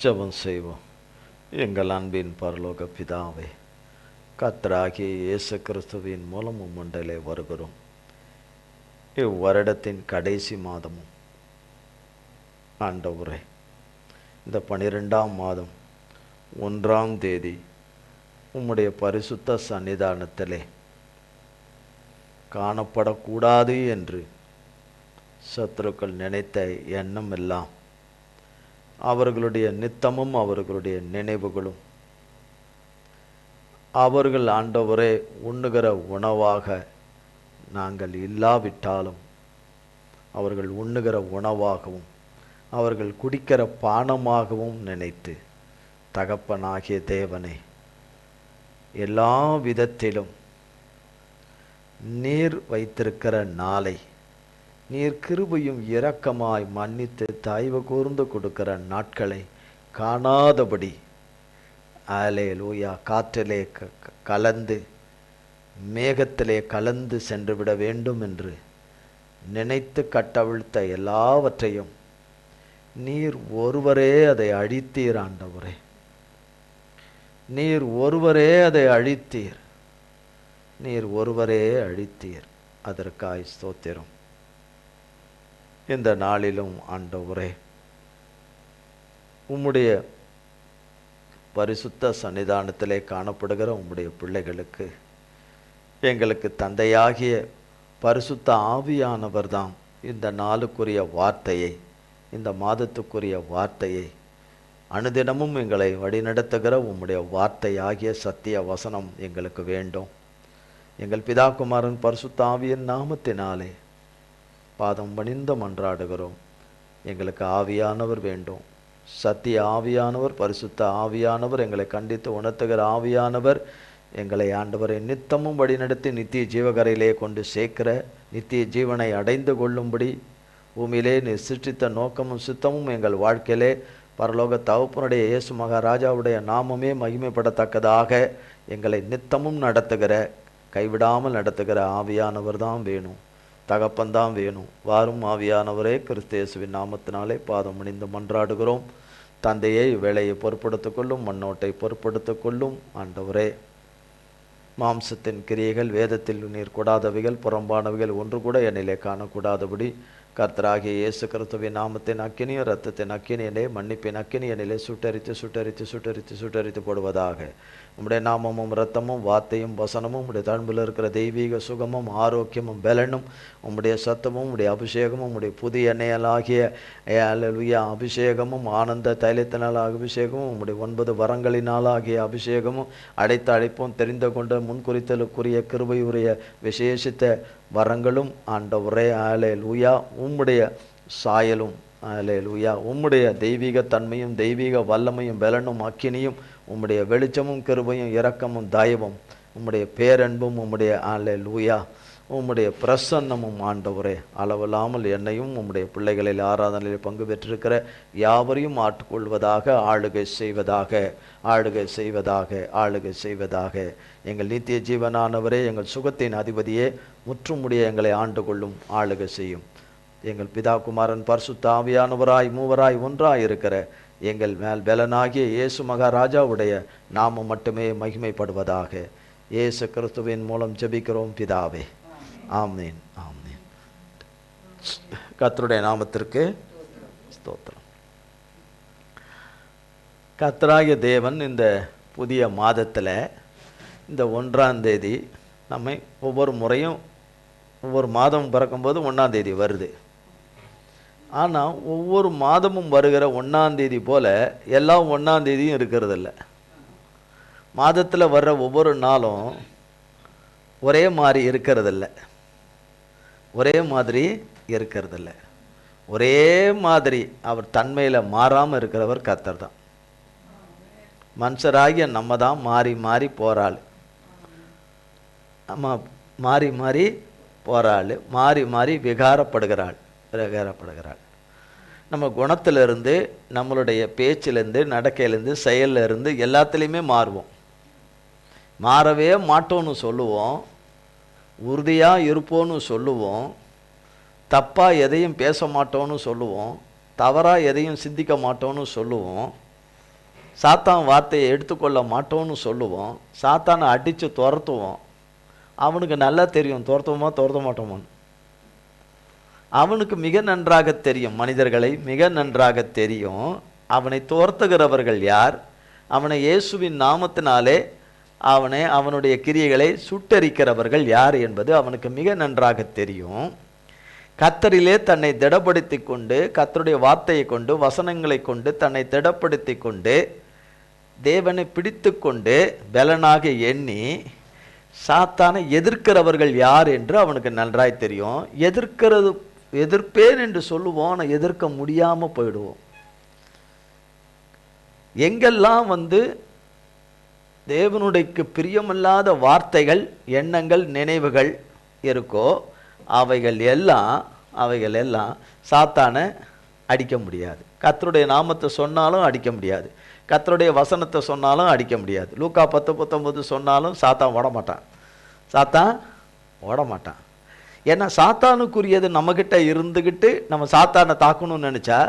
ஜெபம் செய்வோம். எங்கள் அன்பின் பரலோக பிதாவே, கர்த்தராகிய இயேசு கிறிஸ்துவின் மூலம் உம்மண்டலே வருகிறோம். இவ்வருடத்தின் கடைசி மாதமும் ஆண்டவரே, இந்த 12ஆம் மாதம் 1ஆம் தேதி உம்முடைய பரிசுத்த சன்னிதானத்திலே காணப்படக்கூடாது என்று சத்துருக்கள் நினைத்த எண்ணம் எல்லாம் அவர்களுடைய நித்தமும் அவர்களுடைய நினைவுகளும் அவர்கள் ஆண்டவரே உண்ணுகிற உணவாக நாங்கள் இல்லாவிட்டாலும் அவர்கள் உண்ணுகிற உணவாகவும் அவர்கள் குடிக்கிற பானமாகவும் நினைத்து, தகப்பனாகிய தேவனே, எல்லா விதத்திலும் நீர் வைத்திருக்கிற நாளை நீர் கிருபையும் இரக்கமாய் மன்னித்து தயவு கூர்ந்து கொடுக்கிற நாட்களை காணாதபடி அல்லேலூயா காற்றிலே கலந்து மேகத்திலே கலந்து சென்று விட வேண்டும் என்று நினைத்து கட்டவிழ்த்த எல்லாவற்றையும் நீர் ஒருவரே அதை அழித்தீர். ஆண்டவரே, நீர் ஒருவரே அதை அழித்தீர். நீர் ஒருவரே அழித்தீர். அதற்காய் ஸ்தோத்திரம். இந்த நாளிலும் ஆண்டவரே, உம்முடைய பரிசுத்த சன்னிதானத்திலே காணப்படுகிற உம்முடைய பிள்ளைகளுக்கு எங்களுக்கு தந்தையாகிய பரிசுத்த ஆவியானவர் தான் இந்த நாளுக்குரிய வார்த்தையை, இந்த மாதத்துக்குரிய வார்த்தையை, அனுதினமும் எங்களை வழிநடத்துகிற உம்முடைய வார்த்தையாகிய சத்திய வசனம் எங்களுக்கு வேண்டும். எங்கள் பிதாகுமாரன் பரிசுத்த ஆவியின் நாமத்தினாலே பாதம் பணிந்த மன்றாடுகிறோம். எங்களுக்கு ஆவியானவர் வேண்டும். சத்திய ஆவியானவர், பரிசுத்த ஆவியானவர், எங்களை கண்டித்து உணர்த்துகிற ஆவியானவர் எங்களை ஆண்டவரை நித்தமும் வழிநடத்தி நித்திய ஜீவகரையிலே கொண்டு சேர்க்கிற, நித்திய ஜீவனை அடைந்து கொள்ளும்படி பூமியிலே நீர் சிருஷ்டித்த நோக்கமும் சித்தமும் எங்கள் வாழ்க்கையிலே பரலோக தகப்பனுடைய இயேசு மகாராஜாவுடைய நாமமே மகிமைப்படத்தக்கதாக எங்களை நித்தமும் நடத்துகிற, கைவிடாமல் நடத்துகிற ஆவியானவர் தான் வேணும், தகப்பன்தான் வேணும். வாரும் ஆவியானவரே, கிறிஸ்து இயேசுவின் நாமத்தினாலே பாதம் பணிந்து மன்றாடுகிறோம். தந்தையை வேலையை பொறுப்படுத்திக் கொள்ளும், மண்ணோட்டை பொறுப்படுத்திக் கொள்ளும். ஆண்டவரே, மாம்சத்தின் கிரியைகள், வேதத்தில் நீர் கூடாதவைகள், புறம்பானவைகள் ஒன்று கூட என்னிலே காணக்கூடாதபடி கர்த்தராகிய இயேசு கிறிஸ்துவின் நாமத்தின் அக்கினியும் இரத்தத்தின் அக்கினியிலே மன்னிப்பின் அக்கினி என்னிலே சுட்டரித்து சுட்டரித்து சுட்டரித்து சுட்டரித்து போடுவதாக. உம்முடைய நாமமும் இரத்தமும் வார்த்தையும் வசனமும் உம்முடைய தழும்பில் இருக்கிற தெய்வீக சுகமும் ஆரோக்கியமும் பலனும் உம்முடைய சத்தமும் உம்முடைய அபிஷேகமும் உம்முடைய புதிய எண்ணெயலாகிய அல்லேலூயா அபிஷேகமும் ஆனந்த தைலத்தினால் அபிஷேகமும் உம்முடைய 9 வரங்களினாலாகிய அபிஷேகமும் அடைத்த அழைப்பும் தெரிந்து கொண்ட முன்குறித்தலுக்குரிய கிருபையுடைய விசேஷித்த வரங்களும் ஆண்டவரே அல்லேலூயா உம்முடைய சாயலும் அல்லேலூயா உம்முடைய தெய்வீக தன்மையும் தெய்வீக வல்லமையும் பலனும் அக்கினியும் உம்முடைய வெளிச்சமும் கிருபையும் இரக்கமும் தயவும் உம்முடைய பேரன்பும் உம்முடைய அல்லேலூயா உம்முடைய பிரசன்னமும் ஆண்டவரே அளவில்லாமல் என்னையும் உம்முடைய பிள்ளைகளில் ஆராதனையில் பங்கு பெற்றிருக்கிற யாவரையும் ஆட்கொள்வதாக, ஆளுகை செய்வதாக, ஆளுகை செய்வதாக, ஆளுகை செய்வதாக. எங்கள் நித்திய ஜீவனானவரே, எங்கள் சுகத்தின் அதிபதியே, முற்றுமுடிய எங்களை ஆண்டு கொள்ளும், ஆளுகை செய்யும். எங்கள் பிதா குமாரன் பரிசுத்த ஆவியானவராய் மூவராய் ஒன்றாய் இருக்கிற எங்கள் மேல் பலனாகிய இயேசு மகாராஜாவுடைய நாமம் மட்டுமே மகிமைப்படுவதாக. இயேசு கிறிஸ்துவின் மூலம் ஜெபிக்கிறோம் பிதாவே. ஆமீன், ஆமீன். கர்த்தருடைய நாமத்திற்கு ஸ்தோத்திரம். கர்த்தராகிய தேவன் இந்த புதிய மாதத்தில் இந்த 1ஆம் தேதி நம்மை ஒவ்வொரு முறையும் ஒவ்வொரு மாதம் பிறக்கும்போது 1ஆம் தேதி வருது. ஆனால் ஒவ்வொரு மாதமும் வருகிற 1ஆம் தேதி போல் எல்லா 1ஆம் தேதியும் இருக்கிறதில்ல. மாதத்தில் வர்ற ஒவ்வொரு நாளும் ஒரே மாதிரி இருக்கிறதில்ல, ஒரே மாதிரி இருக்கிறதில்ல. ஒரே மாதிரி அவர் தன்மையில் மாறாமல் இருக்கிறவர் கர்த்தர் தான். மனுஷராகிய நம்ம தான் மாறி மாறி போகிறாள். நம்ம மாறி மாறி போகிறாள், மாறி மாறி விகாரப்படுகிறாள். நம்ம குணத்திலிருந்து, நம்மளுடைய பேச்சிலேருந்து, நடக்கையிலேருந்து, செயலிருந்து எல்லாத்துலேயுமே மாறுவோம். மாறவே மாட்டோன்னு சொல்லுவோம், உறுதியாக இருப்போன்னு சொல்லுவோம், தப்பாக எதையும் பேச மாட்டோன்னு சொல்லுவோம், தவறாக எதையும் சிந்திக்க மாட்டோன்னு சொல்லுவோம். சாத்தான் வார்த்தையை எடுத்துக்கொள்ள மாட்டோம்னு சொல்லுவோம், சாத்தானை அடித்து துரத்துவோம். அவனுக்கு நல்லா தெரியும் துரத்துவோமா துரத்த மாட்டோமான்னு. அவனுக்கு மிக நன்றாக தெரியும், மனிதர்களை மிக நன்றாக தெரியும் அவனை துரத்துகிறவர்கள் யார், அவனை இயேசுவின் நாமத்தினாலே அவனுடைய கிரியைகளை சுட்டரிக்கிறவர்கள் யார் என்பது அவனுக்கு மிக நன்றாக தெரியும். கர்த்தரிலே தன்னை திடப்படுத்தி கொண்டு, கர்த்தருடைய வார்த்தையை கொண்டு, வசனங்களை கொண்டு தன்னை திடப்படுத்தி கொண்டு, தேவனை பிடித்து கொண்டு பலனாக எண்ணி சாத்தானை எதிர்க்கிறவர்கள் யார் என்று அவனுக்கு நன்றாய் தெரியும். எதிர்ப்பேன் என்று சொல்லுவோம், ஆனால் எதிர்க்க முடியாமல் போயிடுவோம். எங்கெல்லாம் தேவனுடைய பிரியமில்லாத வார்த்தைகள், எண்ணங்கள், நினைவுகள் இருக்கோ அவைகள் எல்லாம் சாத்தானை அடிக்க முடியாது. கர்த்தருடைய நாமத்தை சொன்னாலும் அடிக்க முடியாது, கர்த்தருடைய வசனத்தை சொன்னாலும் அடிக்க முடியாது. லூக்கா 10:19 சொன்னாலும் சாத்தான் ஓட மாட்டான். ஏன்னா சாத்தானுக்குரியது நம்மக்கிட்ட இருந்துக்கிட்டு நம்ம சாத்தானை தாக்கணும்னு நினச்சா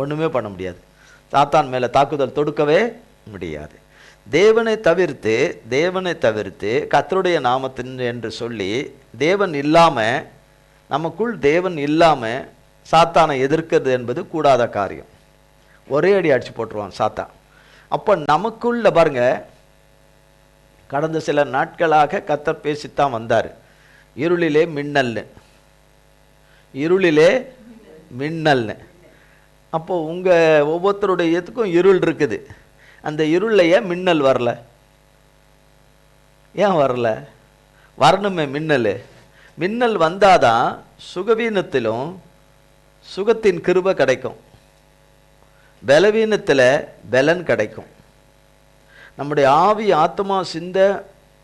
ஒன்றுமே பண்ண முடியாது. சாத்தான் மேலே தாக்குதல் தொடுக்கவே முடியாது. தேவனை தவிர்த்து கர்த்தருடைய நாமத்தின் என்று சொல்லி தேவன் இல்லாமல், நமக்குள் தேவன் இல்லாமல் சாத்தானை எதிர்க்கிறது என்பது கூடாத காரியம். ஒரே அடி அடிச்சு போட்டுருவான் சாத்தான். அப்போ நமக்குள்ள பாருங்க, கடந்த சில நாட்களாக கர்த்தர் பேசித்தான் வந்தார். இருளிலே மின்னல்னு. அப்போ உங்கள் ஒவ்வொருத்தருடைய இதுக்கும் இருள் இருக்குது. அந்த இருளையே மின்னல் வரல. ஏன் வரல? வரணுமே மின்னல் வந்தாதான் சுகவீனத்திலும் சுகத்தின் கிருபை கிடைக்கும், பலவீனத்தில் பலன் கிடைக்கும். நம்முடைய ஆவி, ஆத்மா, சிந்த,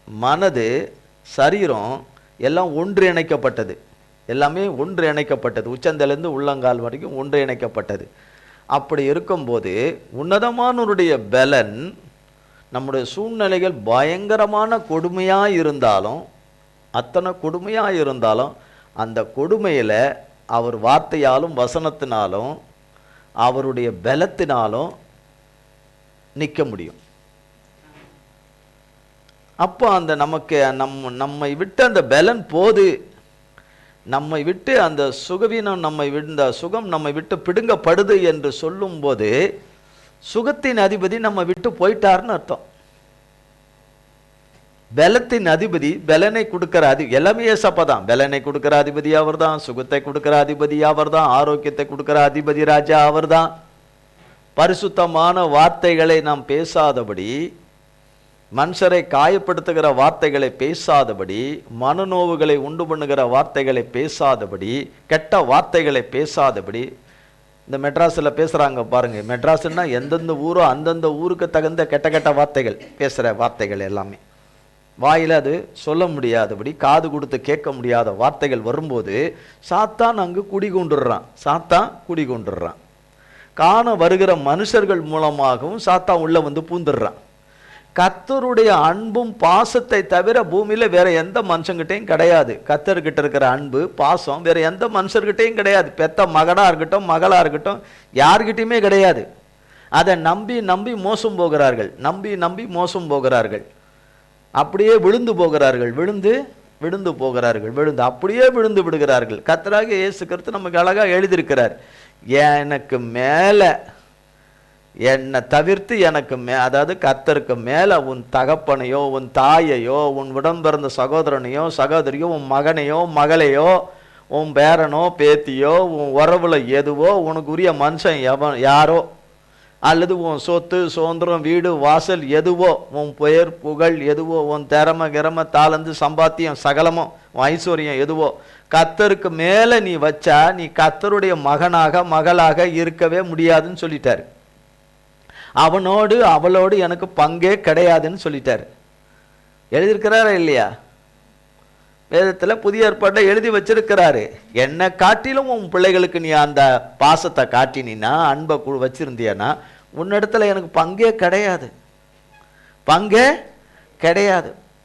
மனது, சரீரம் எல்லாம் ஒன்றிணைக்கப்பட்டது. எல்லாமே ஒன்றிணைக்கப்பட்டது, உச்சந்தலேருந்து உள்ளங்கால் வரைக்கும் ஒன்றிணைக்கப்பட்டது. அப்படி இருக்கும்போது உன்னதமானவருடைய பலன் நம்முடைய சூழ்நிலைகள் பயங்கரமான கொடுமையாக இருந்தாலும், அத்தனை கொடுமையாக இருந்தாலும், அந்த கொடுமையில் அவர் வார்த்தையாலும் வசனத்தினாலும் அவருடைய பலத்தினாலும் நிற்க முடியும். அப்போ அந்த நம்மை விட்டு அந்த பலன் போது, நம்மை விட்டு அந்த சுகவீனம் சுகம் நம்மை விட்டு பிடுங்கப்படுது என்று சொல்லும்போது சுகத்தின் அதிபதி நம்ம விட்டு போயிட்டார்னு அர்த்தம். பலத்தின் அதிபதி, பலனை கொடுக்கிற எல்லாமே ஏசப்பா தான். பலனை கொடுக்கிற அதிபதி அவர் தான், சுகத்தை கொடுக்கிற அதிபதி அவர் தான், ஆரோக்கியத்தை கொடுக்கிற அதிபதி ராஜா அவர் தான். பரிசுத்தமான வார்த்தைகளை நாம் பேசாதபடி, மனுஷரை காயப்படுத்துகிற வார்த்தைகளை பேசாதபடி, மனநோவுகளை உண்டு பண்ணுகிற வார்த்தைகளை பேசாதபடி, கெட்ட வார்த்தைகளை பேசாதபடி. இந்த மெட்ராஸில் பேசுகிறாங்க பாருங்க, மெட்ராஸ்ன்னா எந்தெந்த ஊரோ அந்தந்த ஊருக்கு தகுந்த கெட்ட வார்த்தைகள் பேசுகிற வார்த்தைகள் எல்லாமே வாயில் அது சொல்ல முடியாதபடி, காது கொடுத்து கேட்க முடியாத வார்த்தைகள் வரும்போது சாத்தான் அங்கு குடிகொண்டுடுறான். காண வருகிற மனுஷர்கள் மூலமாகவும் சாத்தான் உள்ள பூந்துடுறான். கர்த்தருடைய அன்பும் பாசத்தை தவிர பூமியில் வேற எந்த மனுஷங்கிட்டையும் கிடையாது. கர்த்தர்கிட்ட இருக்கிற அன்பு, பாசம் வேற எந்த மனுஷர்கிட்டையும் கிடையாது. பெத்த மகனாக இருக்கட்டும், மகளாக இருக்கட்டும், யார்கிட்டையுமே கிடையாது. அதை நம்பி மோசம் போகிறார்கள். அப்படியே விழுந்து அப்படியே விழுந்து விடுகிறார்கள். கர்த்தராகிய இயேசு கிறிஸ்து நமக்கு அழகாக எழுதியிருக்கிறார், எனக்கு மேலே என்னை தவிர்த்து அதாவது கர்த்தருக்கு மேலே உன் தகப்பனையோ, உன் தாயையோ, உன் உடன் பிறந்த சகோதரனையோ, சகோதரியோ, உன் மகனையோ, மகளையோ, உன் பேரனோ, பேத்தியோ, உன் உறவுல எதுவோ, உனக்கு உரிய மனுஷன் யாரோ, அல்லது உன் சொத்து, சுதந்திரம், வீடு, வாசல் எதுவோ, உன் பெயர், புகழ் எதுவோ, உன் திறமை, தாளந்து, சம்பாத்தியம், சகலமோ, உன் ஐஸ்வர்யம் எதுவோ, கர்த்தருக்கு மேலே நீ வச்சா நீ கர்த்தருடைய மகனாக, மகளாக இருக்கவே முடியாதுன்னு சொல்லிட்டார். அவனோடு அவளோடு எனக்கு பங்கே கிடையாதுன்னு சொல்லிட்டார். எழுதியிருக்கிறாரா இல்லையா? வேதத்தில் புதிய ஏற்பாட்டில் எழுதி வச்சிருக்கிறாரு. என்னை காட்டிலும் உன் பிள்ளைகளுக்கு நீ அந்த பாசத்தை காட்டினா, அன்பை வச்சிருந்தியன்னா, உன்னிடத்துல எனக்கு பங்கே கிடையாது.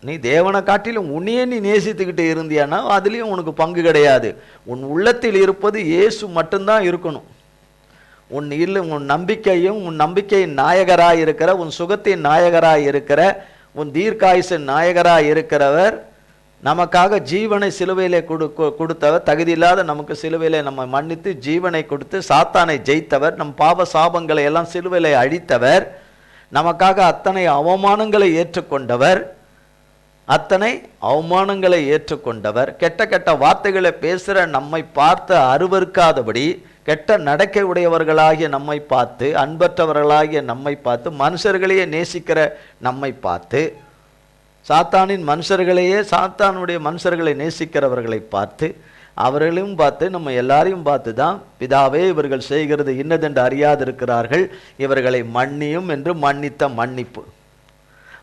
நீ தேவனை காட்டிலும் உன்னையே நீ நேசித்துக்கிட்டு இருந்தியானா அதுலேயும் உனக்கு பங்கு கிடையாது. உன் உள்ளத்தில் இருப்பது இயேசு மட்டும்தான் இருக்கணும். உன் நம்பிக்கையும் உன் நம்பிக்கையின் நாயகராய் இருக்கிற, உன் சுகத்தின் நாயகராய் இருக்கிற, உன் தீர்க்காயுசின் நாயகராய் இருக்கிறவர், நமக்காக ஜீவனை சிலுவையிலே கொடுத்தவர், தகுதியில்லாத நமக்கு சிலுவையிலே நம்ம மன்னித்து ஜீவனை கொடுத்து சாத்தானை ஜெயித்தவர், நம் பாவ சாபங்களை எல்லாம் சிலுவையிலே அழித்தவர், நமக்காக அத்தனை அவமானங்களை ஏற்றுக்கொண்டவர், கெட்ட கெட்ட வார்த்தைகளை பேசுகிற நம்மை பார்த்து அருவருக்காதபடி, கெட்ட நடக்கை உடையவர்களாகிய நம்மை பார்த்து, அன்பற்றவர்களாகிய நம்மை பார்த்து, மனுஷர்களையே நேசிக்கிற நம்மை பார்த்து, சாத்தானுடைய மனுஷர்களை நேசிக்கிறவர்களை பார்த்து, அவர்களையும் பார்த்து, நம்ம எல்லாரையும் பார்த்து தான், பிதாவே இவர்கள் செய்கிறது இன்னதென்று அறியாதிருக்கிறார்கள், இவர்களை மன்னியும் என்று மன்னித்த மன்னிப்பு.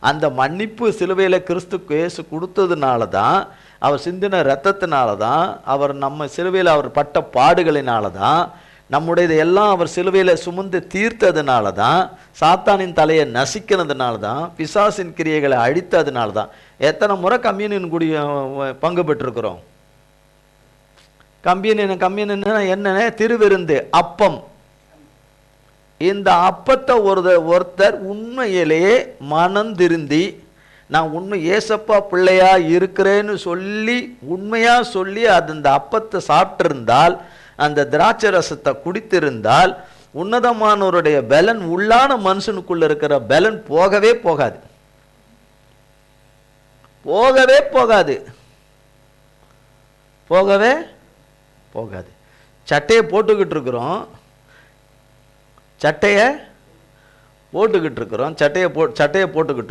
அந்த மன்னிப்பு சிலுவையில் கிறிஸ்து இயேசு கொடுத்ததுனால தான், அவர் சிந்தின இரத்தத்தினால தான், அவர் நம்ம சிலுவையில் அவர் பட்ட பாடுகளினால தான், நம்முடையது எல்லாம் அவர் சிலுவையில் சுமந்து தீர்த்ததுனால தான், சாத்தானின் தலையை நசிக்கிறதுனால தான், பிசாசின் கிரியைகளை அழித்ததுனால தான். எத்தனை முறை கம்யூனியன் கூடிய பங்கு பெற்றிருக்கிறோம். கம்யூனியன் என்னென்ன? திருவிருந்து, அப்பம். இந்த அப்பத்தை ஒருத்தர் உண்மையிலேயே மனம் திருந்தி, நான் உண்மை ஏசப்பா பிள்ளையா இருக்கிறேன்னு சொல்லி உண்மையாக சொல்லி அந்த அப்பத்தை சாப்பிட்டிருந்தால், அந்த திராட்சை ரசத்தை குடித்திருந்தால், உன்னதமானவருடைய பலன், உள்ளான மனுஷனுக்குள்ள இருக்கிற பலன் போகவே போகாது. சட்டையை போட்டுக்கிட்டு இருக்கிறோம், சட்டையை போட்டுக்கிட்டு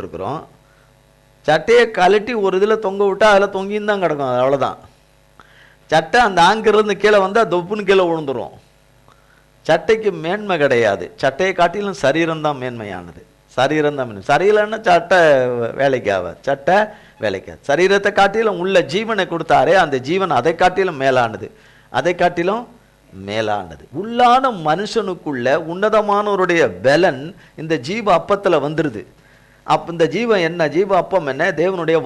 இருக்கிறோம். சட்டையை கழட்டி ஒரு இதில் தொங்க விட்டால் அதில் தொங்கின்னு தான் கிடக்கும். அது அவ்வளோதான். சட்டை அந்த ஆங்கிலிருந்து கீழே வந்தால் தொப்புன்னு கீழே விழுந்துடும். சட்டைக்கு மேன்மை கிடையாது. சட்டையை காட்டிலும் சரீரம் தான் மேன்மையானது. சரீரம்னா சட்டை வேலைக்காக. சரீரத்தை காட்டிலும் உள்ள ஜீவனை கொடுத்தாரே, அந்த ஜீவன் அதை காட்டிலும் மேலானது. உள்ளான மனுஷனுக்குள்ள உன்னதமானவருடைய பலன் இந்த ஜீவ அப்பத்தில் வந்துடுது. இந்த ஜீவம் என்ன? ஜீவ அப்பம் என்ன? தேவனுடைய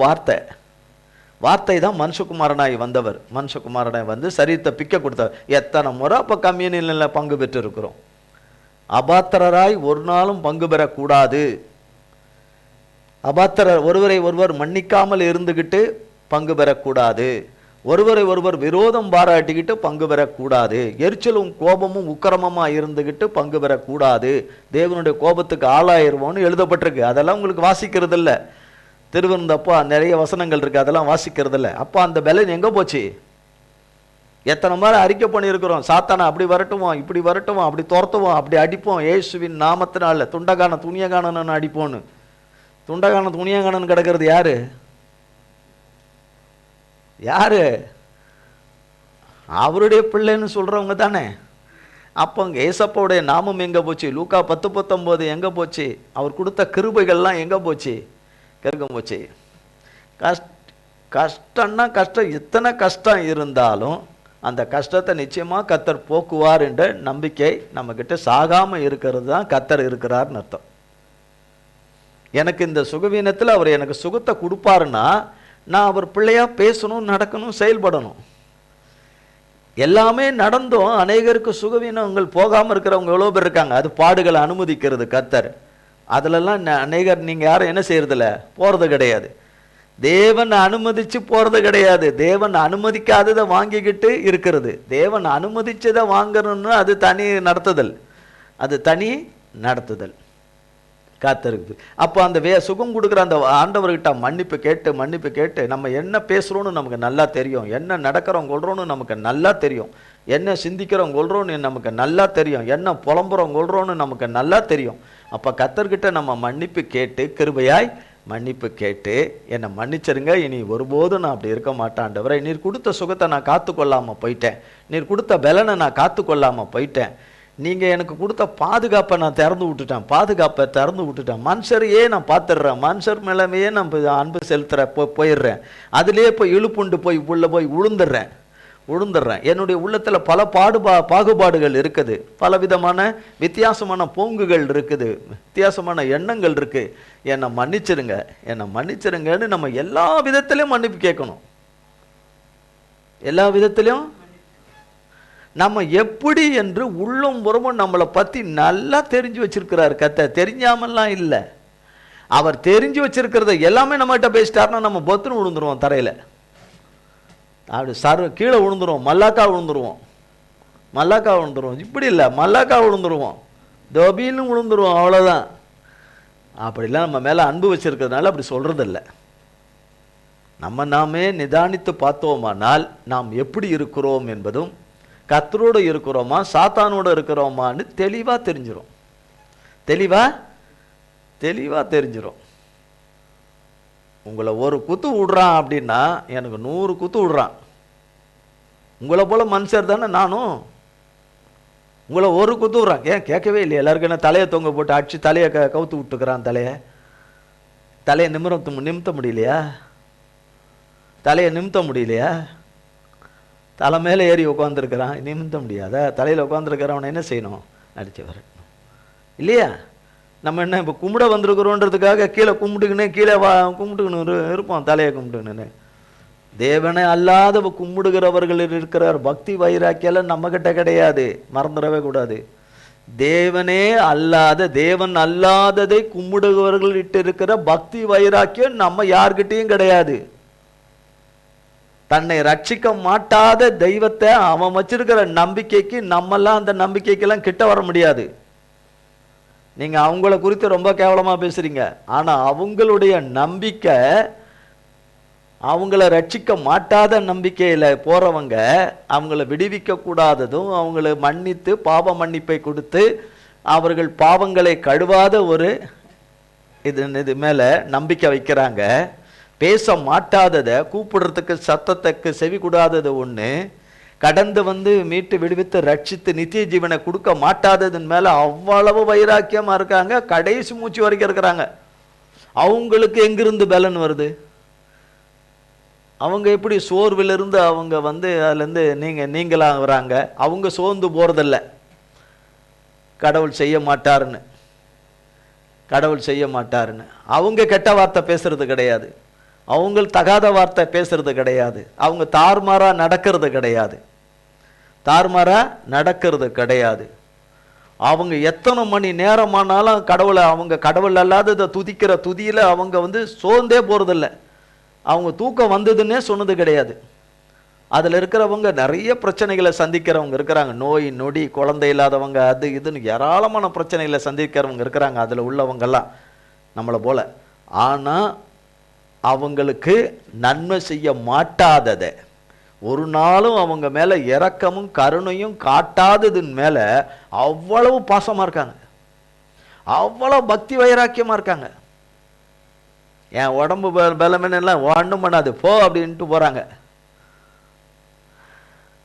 வார்த்தை தான் மனுஷகுமாரனாய் வந்தவர். மனுஷகுமாரனாய் வந்து சரீரத்தை பிக்க கொடுத்தவர். எத்தனை முறை அப்போ கம்யூனியனில் பங்கு பெற்று இருக்கிறோம். அபாத்திரராய் ஒரு நாளும் பங்கு பெறக்கூடாது. ஒருவரை ஒருவர் மன்னிக்காமல் இருந்துகிட்டு பங்கு பெறக்கூடாது. ஒருவரை ஒருவர் விரோதம் பாராட்டிக்கிட்டு பங்கு பெறக்கூடாது. எரிச்சலும் கோபமும் உக்கிரமமாக இருந்துக்கிட்டு பங்கு பெறக்கூடாது. தேவனுடைய கோபத்துக்கு ஆளாயிருவோம்னு எழுதப்பட்டிருக்கு. அதெல்லாம் உங்களுக்கு வாசிக்கிறது இல்லை. திருவிருந்தப்போ நிறைய வசனங்கள் இருக்குது, அதெல்லாம் வாசிக்கிறது இல்லை. அப்போ அந்த பலன் எங்கே போச்சு? எத்தனை மாதிரி அறிக்கை பண்ணியிருக்கிறோம். சாத்தானை அப்படி வரட்டுவோம், இப்படி வரட்டுவோம், அப்படி துரத்துவோம், அப்படி அடிப்போம், இயேசுவின் நாமத்தினால துண்டகான துணியகானன்னு அடிப்போன்னு. துண்டகான துணியகானன் கிடக்கிறது யாரு? அவருடைய பிள்ளைன்னு சொல்கிறவங்க தானே. அப்போ அங்கே ஏசப்பாவுடைய நாமம் எங்கே போச்சு? லூக்கா 10:19 எங்கே போச்சு? அவர் கொடுத்த கிருபைகள்லாம் எங்கே போச்சு? போச்சு. கஷ்டம்னா கஷ்டம், எத்தனை கஷ்டம் இருந்தாலும் அந்த கஷ்டத்தை நிச்சயமாக கர்த்தர் போக்குவார் என்ற நம்பிக்கை நம்மக்கிட்ட சாகாமல் இருக்கிறது தான் கர்த்தர் இருக்கிறார்னு அர்த்தம். எனக்கு இந்த சுகவீனத்தில் அவர் எனக்கு சுகத்தை கொடுப்பாருன்னா நான் அவர் பிள்ளையாக பேசணும், நடக்கணும், செயல்படணும். எல்லாமே நடந்தும் அநேகருக்கு சுகவீனங்கள் போகாமல் இருக்கிறவங்க எவ்வளோ பேர் இருக்காங்க. அது பாடுகளை அனுமதிக்கிறது கர்த்தர். அதிலெல்லாம் அநேகர் நீங்கள் யாரும் என்ன செய்யறதில்ல, போகிறது கிடையாது. தேவன் அனுமதிச்சு போகிறது கிடையாது. தேவன் அனுமதிக்காததை வாங்கிக்கிட்டு இருக்கிறது. தேவன் அனுமதிச்சதை வாங்கணும்னு அது தனி நடத்துதல் காத்திருக்கு. அப்போ அந்த சுகம் கொடுக்குற அந்த ஆண்டவர்கிட்ட மன்னிப்பு கேட்டு நம்ம என்ன பேசுகிறோன்னு நமக்கு நல்லா தெரியும், என்ன நடக்கிறோம் கொள்றோன்னு நமக்கு நல்லா தெரியும், என்ன சிந்திக்கிறோம் கொள்றோன்னு நமக்கு நல்லா தெரியும், என்ன புலம்புறோம் கொள்றோன்னு நமக்கு நல்லா தெரியும். அப்போ கர்த்தர்கிட்ட நம்ம மன்னிப்பு கேட்டு, கிருபையாய் மன்னிப்பு கேட்டு, என்னை மன்னிச்சிருங்க, இனி ஒருபோதும் நான் அப்படி இருக்க மாட்டாண்டவரை, நீர் கொடுத்த சுகத்தை நான் காத்துக்கொள்ளாமல் போயிட்டேன், நீர் கொடுத்த பலனை நான் காத்துக்கொள்ளாமல் போயிட்டேன், நீங்கள் எனக்கு கொடுத்த பாதுகாப்பை நான் திறந்து விட்டுட்டேன், மனுஷரையே நான் பார்த்துடுறேன், மனுஷர் மேலமையே நான் அன்பு போயிடுறேன், அதிலே போய் இழுப்புண்டு உள்ள போய் உளுந்துடுறேன். என்னுடைய உள்ளத்தில் பல பாகுபாடுகள் இருக்குது, பலவிதமான வித்தியாசமான போங்குகள் இருக்குது, வித்தியாசமான எண்ணங்கள் இருக்குது. என்னை மன்னிச்சிருங்கன்னு நம்ம எல்லா விதத்திலையும் மன்னிப்பு கேட்கணும். எல்லா விதத்திலையும் நம்ம எப்படி என்று உள்ளும் புறமும் நம்மளை பற்றி நல்லா தெரிஞ்சு வச்சிருக்கிறார் கர்த்தர். தெரிஞ்சாமல்லாம் இல்லை, அவர் தெரிஞ்சு வச்சிருக்கிறத எல்லாமே நம்மகிட்ட பேசிட்டாருன்னா நம்ம பொத்துன்னு விழுந்துருவோம் தரையில். அப்படி கீழே விழுந்துருவோம், மல்லாக்கா விழுந்துருவோம். இப்படி இல்லை, மல்லாக்கா விழுந்துருவோம், தொபின்னு விழுந்துருவோம், அவ்வளோதான். அப்படிலாம் நம்ம மேலே அன்பு வச்சிருக்கிறதுனால அப்படி சொல்கிறதில்ல. நாமே நிதானித்து பார்த்தோமானால் நாம் எப்படி இருக்கிறோம் என்பதும், கர்த்தரோடு இருக்கிறோமா சாத்தானோடு இருக்கிறோமான்னு தெளிவாக தெரிஞ்சிடும். தெளிவாக தெரிஞ்சிடும். உங்களை ஒரு குத்து விடுறான் அப்படின்னா எனக்கு 100 குத்து விடுறான். உங்களை போல மனுஷர் தானே நானும். உங்களை ஒரு குத்து விடுறான், ஏன் கேட்கவே இல்லையா? எல்லாருக்கும் என்ன தலையை தொங்க போட்டு அடிச்சு தலையை கவுத்து விட்டுக்கிறான். தலையை நிமித்த முடியலையா? தலையை நிமித்த முடியலையா? தலை மேலே ஏறி உட்காந்துருக்கிறான், நிமித்த முடியாதா? தலையில் உட்காந்துருக்கிறவனை என்ன செய்யணும்? அடித்து வரணும் இல்லையா? நம்ம என்ன இப்போ கும்பிட வந்திருக்கிறோன்றதுக்காக கீழே கும்பிட்டுக்கினே கும்பிட்டுக்கணும் இருப்போம், தலையை கும்பிட்டுக்கின்னு. தேவனை அல்லாத கும்பிடுகிறவர்கள் இருக்கிறார். பக்தி வைராக்கியெல்லாம் நம்மகிட்ட கிடையாது, மறந்துடவே கூடாது. தேவனே அல்லாத தேவன் அல்லாததை கும்பிடுகிறவர்கள்கிட்ட இருக்கிற பக்தி வைராக்கியம் நம்ம யார்கிட்டையும் கிடையாது. தன்னை ரட்சிக்க மாட்டாத தெய்வத்தை அவன் வச்சிருக்கிற நம்பிக்கைக்கு நம்மெல்லாம் அந்த நம்பிக்கைக்கெல்லாம் கிட்ட வர முடியாது. நீங்க அவங்கள குறித்து ரொம்ப கேவலமா பேசுறீங்க, ஆனா அவங்களுடைய நம்பிக்கை, அவங்கள ரட்சிக்க மாட்டாத நம்பிக்கையில போறவங்க, அவங்கள விடுவிக்க கூடாததும், அவங்கள மன்னித்து பாவ மன்னிப்பை கொடுத்து அவர்கள் பாவங்களை கழுவாத ஒரு இது மேல நம்பிக்கை வைக்கிறாங்க. பேச மாட்டாததை, கூப்பிடுறதுக்கு சத்தத்துக்கு செவி கூடாதது ஒன்று, கடந்து வந்து மீட்டு விடுவித்து ரட்சித்து நித்திய ஜீவனை கொடுக்க மாட்டாததன் மேல அவ்வளவு வைராக்கியமா இருக்காங்க. கடைசி மூச்சு வரைக்கும் இருக்கிறாங்க. அவங்களுக்கு எங்கிருந்து பலன் வருது? அவங்க எப்படி சோர்விலிருந்து அவங்க வந்து அதுலேருந்து நீங்களாக வராங்க? அவங்க சோர்ந்து போறதில்லை, கடவுள் செய்ய மாட்டாருன்னு. அவங்க கெட்ட வார்த்தை பேசுறது கிடையாது, அவங்க தகாத வார்த்தை பேசுறது கிடையாது, அவங்க தாறுமாறா நடக்கிறது கிடையாது. அவங்க எத்தனை மணி நேரமானாலும் கடவுளை, அவங்க கடவுள் அல்லாததை துதிக்கிற துதியில அவங்க வந்து சோர்ந்தே போறதில்லை. அவங்க தூக்கம் வந்ததுன்னே சொன்னது கிடையாது. அதில் இருக்கிறவங்க நிறைய பிரச்சனைகளை சந்திக்கிறவங்க இருக்கிறாங்க. நோய் நொடி, குழந்தை இல்லாதவங்க, அது இதுன்னு ஏராளமான பிரச்சனைகளை சந்திக்கிறவங்க இருக்கிறாங்க. அதில் உள்ளவங்கெல்லாம் நம்மளை போல. ஆனால் அவங்களுக்கு நன்மை செய்ய மாட்டாததை, ஒரு நாளும் அவங்க மேலே இரக்கமும் கருணையும் காட்டாததின் மேலே அவ்வளவு பாசமாக இருக்காங்க, அவ்வளவு பக்தி வைராக்கியமாக இருக்காங்க. என் உடம்பு பலமெல்லாம் ஒன்றும் பண்ணாது போ அப்படின்ட்டு போகிறாங்க.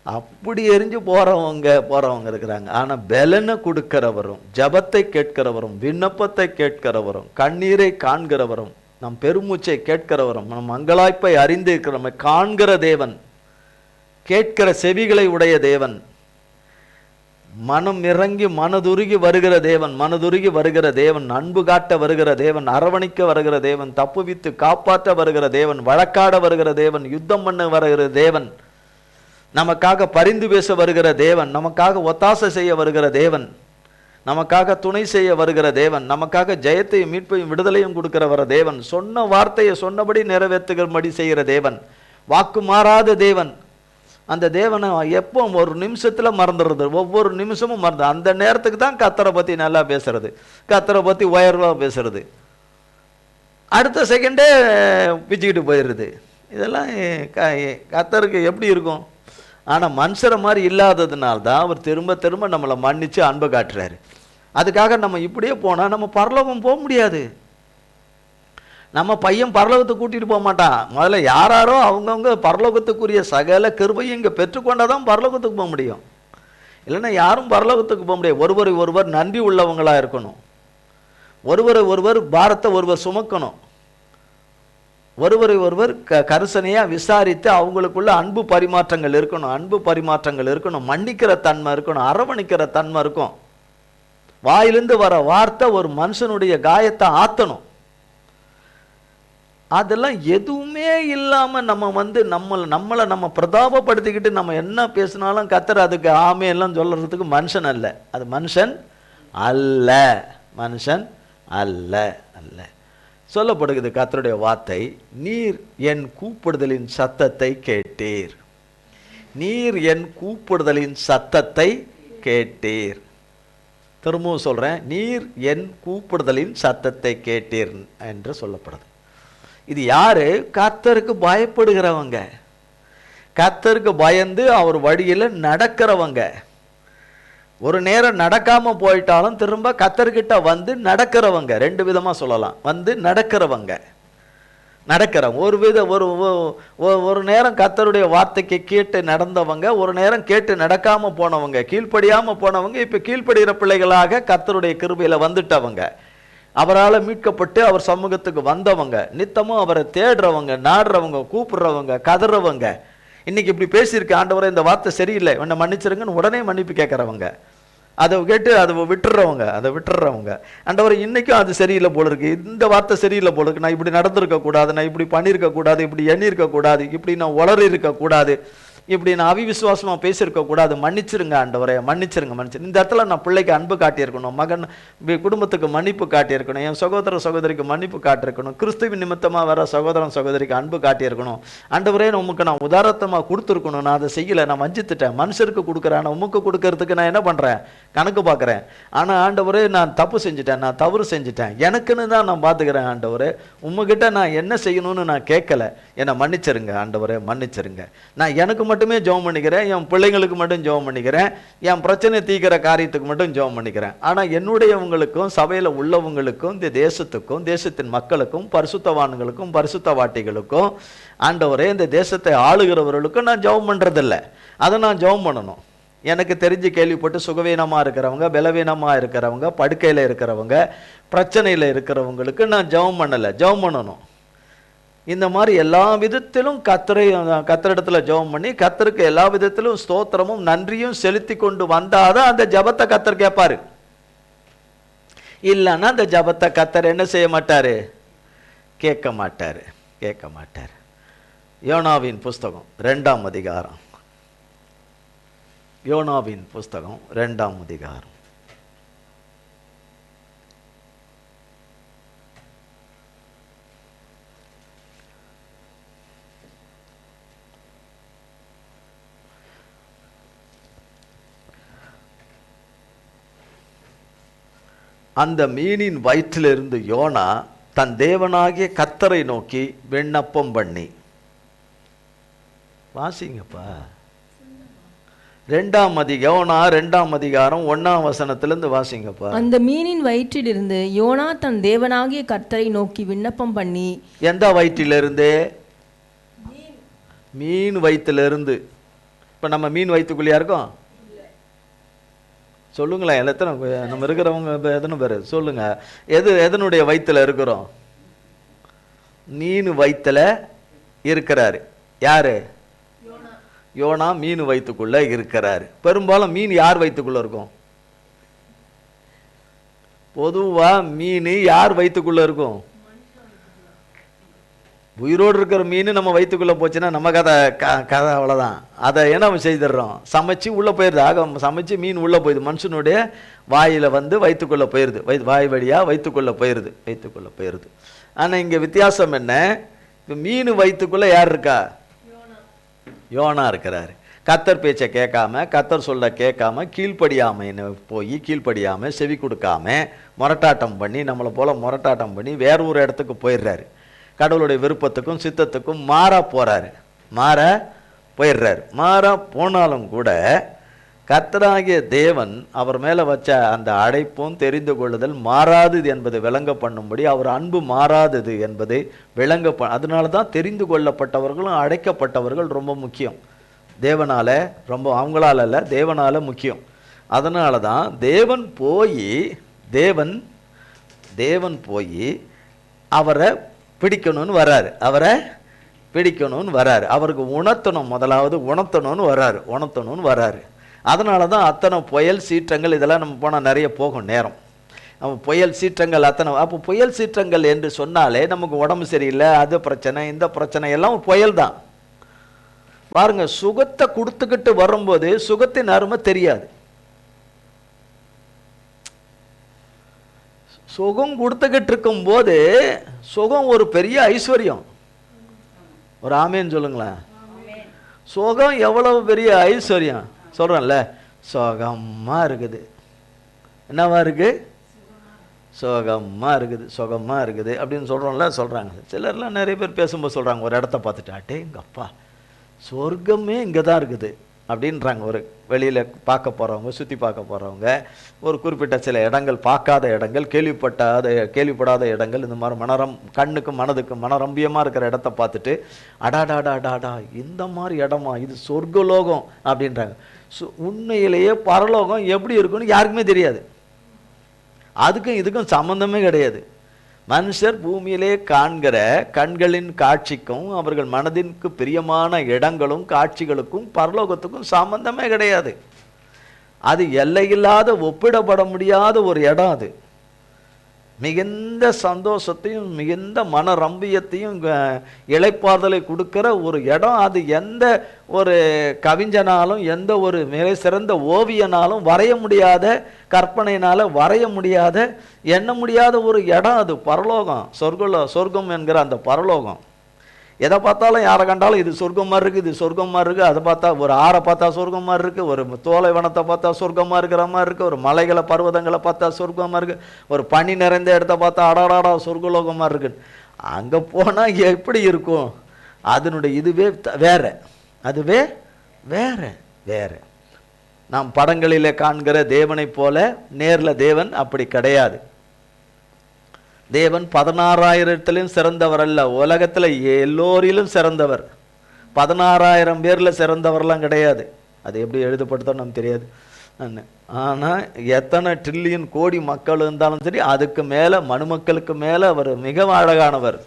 அப்படி எரிஞ்சு போகிறவங்க இருக்கிறாங்க. ஆனால் பலனை கொடுக்கிறவரும், ஜபத்தை கேட்கிறவரும், விண்ணப்பத்தை கேட்கிறவரும், கண்ணீரை காண்கிறவரும், நம் பெருமூச்சை கேட்கிறவரும், நம் அங்கலாய்ப்பை அறிந்து இருக்கிறவரை காண்கிற தேவன், கேட்கிற செவிகளை உடைய தேவன், மனம் இறங்கி மனதுருகி வருகிற தேவன், அன்பு காட்ட வருகிற தேவன், அரவணைக்க வருகிற தேவன், தப்புவித்து காப்பாற்ற வருகிற தேவன், வழக்காட வருகிற தேவன், யுத்தம் பண்ண வருகிற தேவன், நமக்காக பரிந்து பேச வருகிற தேவன், நமக்காக ஒத்தாசை செய்ய வருகிற தேவன், நமக்காக துணை செய்ய வருகிற தேவன், நமக்காக ஜெயத்தையும் மீட்பையும் விடுதலையும் கொடுக்கிற வர தேவன், சொன்ன வார்த்தையை சொன்னபடி நிறைவேற்றுகிறபடி செய்கிற தேவன், வாக்கு மாறாத தேவன். அந்த தேவனை எப்போ ஒரு நிமிஷத்தில் மறந்துடுறது, ஒவ்வொரு நிமிஷமும் மறந்து, அந்த நேரத்துக்கு தான் கர்த்தரை பற்றி நல்லா பேசுறது, கர்த்தரை பற்றி உயர்வாக பேசுறது, அடுத்த செகண்டே பிச்சுக்கிட்டு போயிடுறது. இதெல்லாம் கர்த்தருக்கு எப்படி இருக்கும்? ஆனால் மனுஷரை மாதிரி இல்லாததுனால்தான் அவர் திரும்ப திரும்ப நம்மளை மன்னித்து அன்பை காட்டுறாரு. அதுக்காக நம்ம இப்படியே போனால் நம்ம பரலோகம் போக முடியாது. நம்ம பையன் பரலோகத்தை கூட்டிகிட்டு போக மாட்டான். முதல்ல யாரோ அவங்கவுங்க பரலோகத்துக்குரிய சகல கிருபையும் இங்கே பெற்றுக்கொண்டால் தான் பரலோகத்துக்கு போக முடியும். இல்லைன்னா யாரும் பரலோகத்துக்கு போக முடியாது. ஒருவரை ஒருவர் நன்றி உள்ளவங்களாக இருக்கணும், ஒருவரை ஒருவர் பாரத்தை ஒருவர் சுமக்கணும், ஒருவரை ஒருவர் கரிசனையாக விசாரித்து அவங்களுக்குள்ள அன்பு பரிமாற்றங்கள் இருக்கணும், மன்னிக்கிற தன்மை இருக்கணும், அரவணைக்கிற தன்மை இருக்கும். வாயிலிருந்து வர வார்த்தை ஒரு மனுஷனுடைய காயத்தை ஆற்றணும். அதெல்லாம் எதுவுமே இல்லாமல் நம்மளை நம்ம பிரதாபப்படுத்திக்கிட்டு நம்ம என்ன பேசினாலும் கர்த்தர் அதுக்கு ஆமே எல்லாம் சொல்கிறதுக்கு மனுஷன் அல்ல. அது மனுஷன் அல்ல, மனுஷன் அல்ல அல்ல. சொல்லப்படுகிறது கர்த்தருடைய வார்த்தை, நீர் என் கூப்பிடுதலின் சத்தத்தை கேட்டீர். நீர் என் கூப்பிடுதலின் சத்தத்தை கேட்டீர். திரும்பவும் சொல்கிறேன், நீர் என் கூப்பிடுதலின் சத்தத்தை கேட்டீர் என்று சொல்லப்படுது. இது யாரு? கர்த்தருக்கு பயப்படுகிறவங்க, கர்த்தருக்கு பயந்து அவர் வழியில் நடக்கிறவங்க. ஒரு நேரம் நடக்காம போயிட்டாலும் திரும்ப கர்த்தர்கிட்ட வந்து நடக்கிறவங்க. ரெண்டு விதமா சொல்லலாம். வந்து நடக்கிறவங்க, ஒரு நேரம் கர்த்தருடைய வார்த்தைக்கு கேட்டு நடந்தவங்க, ஒரு நேரம் கேட்டு நடக்காம போனவங்க, கீழ்ப்படியாம போனவங்க, இப்ப கீழ்ப்படுகிற பிள்ளைகளாக கர்த்தருடைய கிருபையில வந்துட்டவங்க, அவரால் மீட்கப்பட்டு அவர் சமூகத்துக்கு வந்தவங்க, நித்தமும் அவரை தேடுறவங்க, நாடுறவங்க, கூப்பிடுறவங்க, கதறவங்க. இன்னைக்கு இப்படி பேசியிருக்க ஆண்டவரை, இந்த வார்த்தை சரியில்லை, என்னை மன்னிச்சிருங்கன்னு உடனே மன்னிப்பு கேட்கறவங்க, அதை கேட்டு அதை விட்டுறவங்க. ஆண்டவரை இன்னைக்கும் அது சரியில்லை போல இருக்கு, இந்த வார்த்தை சரியில்லை போல இருக்கு, நான் இப்படி நடந்திருக்க கூடாது, நான் இப்படி பண்ணியிருக்க கூடாது, இப்படி எண்ணியிருக்க கூடாது, இப்படி நான் உளறி இருக்க கூடாது, இப்படி நான் அவிவிசுவாசமா பேசியிருக்க கூடாது, மன்னிச்சிருங்க ஆண்டவரே, மன்னிச்சிருங்க. இந்த இடத்துல நான் பிள்ளைக்கு அன்பு காட்டியிருக்கணும், மகன் குடும்பத்துக்கு மன்னிப்பு காட்டியிருக்கணும், என் சகோதர சகோதரிக்கு மன்னிப்பு காட்டியிருக்கணும், கிறிஸ்துவின் நிமித்தமாக வர சகோதரன் சகோதரிக்கு அன்பு காட்டியிருக்கணும். ஆண்டவரே உமக்கு நான் உதாரணமாக கொடுத்துருக்கணும், நான் அதை செய்யலை, நான் வஞ்சித்துட்டேன். மனுஷருக்கு கொடுக்குறேன், ஆனால் உமக்கு கொடுக்கறதுக்கு நான் என்ன பண்ணுறேன்? கணக்கு பார்க்குறேன். ஆனால் ஆண்டவரே நான் தப்பு செஞ்சுட்டேன், நான் தவறு செஞ்சுட்டேன், எனக்குன்னு தான் நான் பார்த்துக்கிறேன். ஆண்டவரே உங்ககிட்ட நான் என்ன செய்யணும்னு நான் கேட்கல, என்னை மன்னிச்சிருங்க ஆண்டவரே, மன்னிச்சிருங்க. நான் எனக்கு மட்டுமே ஜெபம் பண்ணிக்கிறேன், என் பிள்ளைங்களுக்கு மட்டும் ஜெபம் பண்ணிக்கிறேன், என் பிரச்சனை தீக்கிற காரியத்துக்கு மட்டும் ஜெபம் பண்ணிக்கிறேன். ஆனால் என்னுடையவங்களுக்கும் சபையில் உள்ளவங்களுக்கும் இந்த தேசத்துக்கும் தேசத்தின் மக்களுக்கும் பரிசுத்தவான்களுக்கும் பரிசுத்தவாட்டிகளுக்கும் ஆண்டவரே இந்த தேசத்தை ஆளுகிறவர்களுக்கும் நான் ஜெபம் பண்ணுறதில்லை. அதை நான் ஜெபம் பண்ணணும். எனக்கு தெரிஞ்சு கேள்விப்பட்டு சுகவீனமாக இருக்கிறவங்க, பலவீனமாக இருக்கிறவங்க, படுக்கையில் இருக்கிறவங்க, பிரச்சனையில் இருக்கிறவங்களுக்கு நான் ஜெபம் பண்ணலை, ஜெபம் பண்ணணும். இந்த மாதிரி எல்லா விதத்திலும் கர்த்தரிடத்துல ஜெபம் பண்ணி கர்த்தருக்கு எல்லா விதத்திலும் ஸ்தோத்திரமும் நன்றியும் செலுத்தி கொண்டு வந்தாதான் அந்த ஜெபத்தை கர்த்தர் கேட்பாரு. இல்லைன்னா அந்த ஜெபத்தை கர்த்தர் என்ன செய்ய மாட்டாரு? கேட்க மாட்டாரு. யோனாவின் புஸ்தகம் 2ஆம் அதிகாரம், யோனாவின் புஸ்தகம் 2ஆம் அதிகாரம். அந்த மீனின் வயிற்றிலிருந்து யோனா தன் தேவனாகிய கர்த்தரை நோக்கி விண்ணப்பம் பண்ணி. வாசிங்கப்பா, 2ஆம் அதிகாரம் 1ஆம் வசனத்திலிருந்து வாசிங்கப்பா. அந்த மீனின் வயிற்றிலிருந்து யோனா தன் தேவனாகிய கர்த்தரை நோக்கி விண்ணப்பம் பண்ணி. எந்த வயிற்றிலிருந்து? மீன் வயிற்றிலிருந்து. இப்ப நம்ம மீன் வயிற்றுக்குள்ளேயா இருக்கோம்? சொல்லுங்களேன், எத்தனை நம்ம இருக்கிறவங்க எத்தனை பேர் சொல்லுங்க, எதனுடைய வயிற்றுல இருக்கிறோம்? மீன் வயிற்றுல இருக்கிறாரு. யாரு? யோனா மீன் வயிற்றுக்குள்ள இருக்கிறாரு. பெரும்பாலும் மீன் யார் வயிற்றுக்குள்ள இருக்கும்? பொதுவா மீன் யார் வயிற்றுக்குள்ள இருக்கும்? உயிரோடு இருக்கிற மீன் நம்ம வயிற்றுக்குள்ளே போச்சுன்னா நம்ம கதை அவ்வளோதான். அதை என்ன செய்திடுறோம்? சமைச்சு உள்ளே போயிடுது. ஆக சமைச்சு மீன் உள்ளே போயிடுது, மனுஷனுடைய வாயில் வந்து வயிற்றுக்குள்ளே போயிடுது, வாய் வழியாக வயிற்றுக்குள்ளே போயிடுது. ஆனால் இங்கே வித்தியாசம் என்ன? இப்போ மீன் வயிற்றுக்குள்ளே யார் இருக்கா? யோனா இருக்கிறாரு. கர்த்தர் பேச்சை கேட்காம, கர்த்தர் சொல்ல கேட்காம, கீழ்ப்படியாமல் செவி கொடுக்காம முரட்டாட்டம் பண்ணி, நம்மளை போல முரட்டாட்டம் பண்ணி வேற ஒரு இடத்துக்கு போயிடுறாரு. கடவுளுடைய விருப்பத்துக்கும் சித்தத்துக்கும் மாறா போனாலும் கூட கர்த்தராகிய தேவன் அவர் மேலே வச்ச அந்த அழைப்பும் தெரிந்து கொள்ளுதல் மாறாதது என்பதை விளங்க பண்ணும்படி அவர் அன்பு மாறாதது என்பதை அதனால தான் தெரிந்து கொள்ளப்பட்டவர்களும் அழைக்கப்பட்டவர்கள் ரொம்ப முக்கியம். தேவனால, ரொம்ப அவங்களால அல்ல, தேவனால முக்கியம். அதனால தான் தேவன் போய் அவரை பிடிக்கணும்னு வராரு. அவருக்கு முதலாவது உணர்த்தணும்னு வராரு. அதனால தான் அத்தனை புயல் சீற்றங்கள் இதெல்லாம் நம்ம போனால் நிறைய போகும் நேரம். அவன் புயல் சீற்றங்கள் அத்தனை. அப்போ புயல் சீற்றங்கள் என்று சொன்னாலே நமக்கு உடம்பு சரியில்லை, அது பிரச்சனை, இந்த பிரச்சனை எல்லாம் புயல் தான். பாருங்க, சுகத்தை கொடுத்துக்கிட்டு வரும்போது சுகத்தின் அருமை தெரியாது. சுகம் கொடுத்துக்கிட்டு இருக்கும் போது சுகம் ஒரு பெரிய ஐஸ்வர்யம். ஒரு ஆமேன்னு சொல்லுங்களேன். சுகம் எவ்வளவு பெரிய ஐஸ்வர்யம் சொல்றேன்ல. சுகமா இருக்குது. என்னவா இருக்கு? சுகமா இருக்குது, சுகமா இருக்குது அப்படின்னு சொல்றோம்ல, சொல்றாங்க. சிலர்லாம் நிறைய பேர் பேசும்போது சொல்றாங்க, ஒரு இடத்த பார்த்துட்டு, அட்டே எங்க அப்பா சொர்க்கமே இங்கே தான் இருக்குது அப்படின்றாங்க. ஒரு வெளியில் பார்க்க போகிறவங்க, சுற்றி பார்க்க போகிறவங்க, ஒரு குறிப்பிட்ட சில இடங்கள், பார்க்காத இடங்கள், கேள்விப்படாத இடங்கள், இந்த மாதிரி கண்ணுக்கும் மனதுக்கும் மனரம்பியமாக இருக்கிற இடத்த பார்த்துட்டு, அடாடாடாடாடா இந்த மாதிரி இடமா, இது சொர்க்கலோகம் அப்படின்றாங்க. உண்மையிலேயே பரலோகம் எப்படி இருக்குன்னு யாருக்குமே தெரியாது. அதுக்கும் இதுக்கும் சம்மந்தமே கிடையாது. மனுஷர் பூமியிலே காண்கிற கண்களின் காட்சிக்கும் அவர்கள் மனதிற்கு பிரியமான இடங்களும் காட்சிகளுக்கும் பரலோகத்துக்கும் சம்பந்தமே கிடையாது. அது எல்லையில்லாத, ஒப்பிடப்பட முடியாத ஒரு இடம். அது மிகுந்த சந்தோஷத்தையும் மிகுந்த மன ரம்பியத்தையும் இளைப்பாறுதலை கொடுக்கிற ஒரு இடம். அது எந்த ஒரு கவிஞனாலும் எந்த ஒரு மிக சிறந்த ஓவியனாலும் வரைய முடியாத, கற்பனையினால வரைய முடியாத, எண்ண முடியாத ஒரு இடம் அது பரலோகம். சொர்க்கம் என்கிற அந்த பரலோகம். எதை பார்த்தாலும், யாரை கண்டாலும் இது சொர்க்கம் மாதிரி இருக்குது, இது சொர்க்கம் மாதிரி இருக்குது. அதை பார்த்தா, ஒரு ஆறை பார்த்தா சொர்க்கம் மாதிரி இருக்குது, ஒரு தோலை வனத்தை பார்த்தா சொர்க்கமாக இருக்கிற மாதிரி இருக்குது, ஒரு மலைகளை பர்வதங்களை பார்த்தா சொர்க்கமாக இருக்குது, ஒரு பனி நிறைந்த இடத்த பார்த்தா அடாடாடா சொர்க்கலோகமாக இருக்குது. அங்கே போனால் எப்படி இருக்கும்? அதனுடைய இதுவே வேற, அதுவே வேற வேற. நாம் படங்களிலே காண்கிற தேவனை போல நேரில் தேவன் அப்படி கிடையாது. தேவன் 16,000 சிறந்தவர் அல்ல, உலகத்தில் எல்லோரிலும் சிறந்தவர். 16,000 பேரில் சிறந்தவர்லாம் கிடையாது. அது எப்படி எழுதப்பட்டதோ நமக்கு தெரியாது. ஆனால் எத்தனை ட்ரில்லியன் கோடி மக்கள் இருந்தாலும் சரி, அதுக்கு மேலே மனுமக்களுக்கு மேலே அவர் மிக அழகானவர்.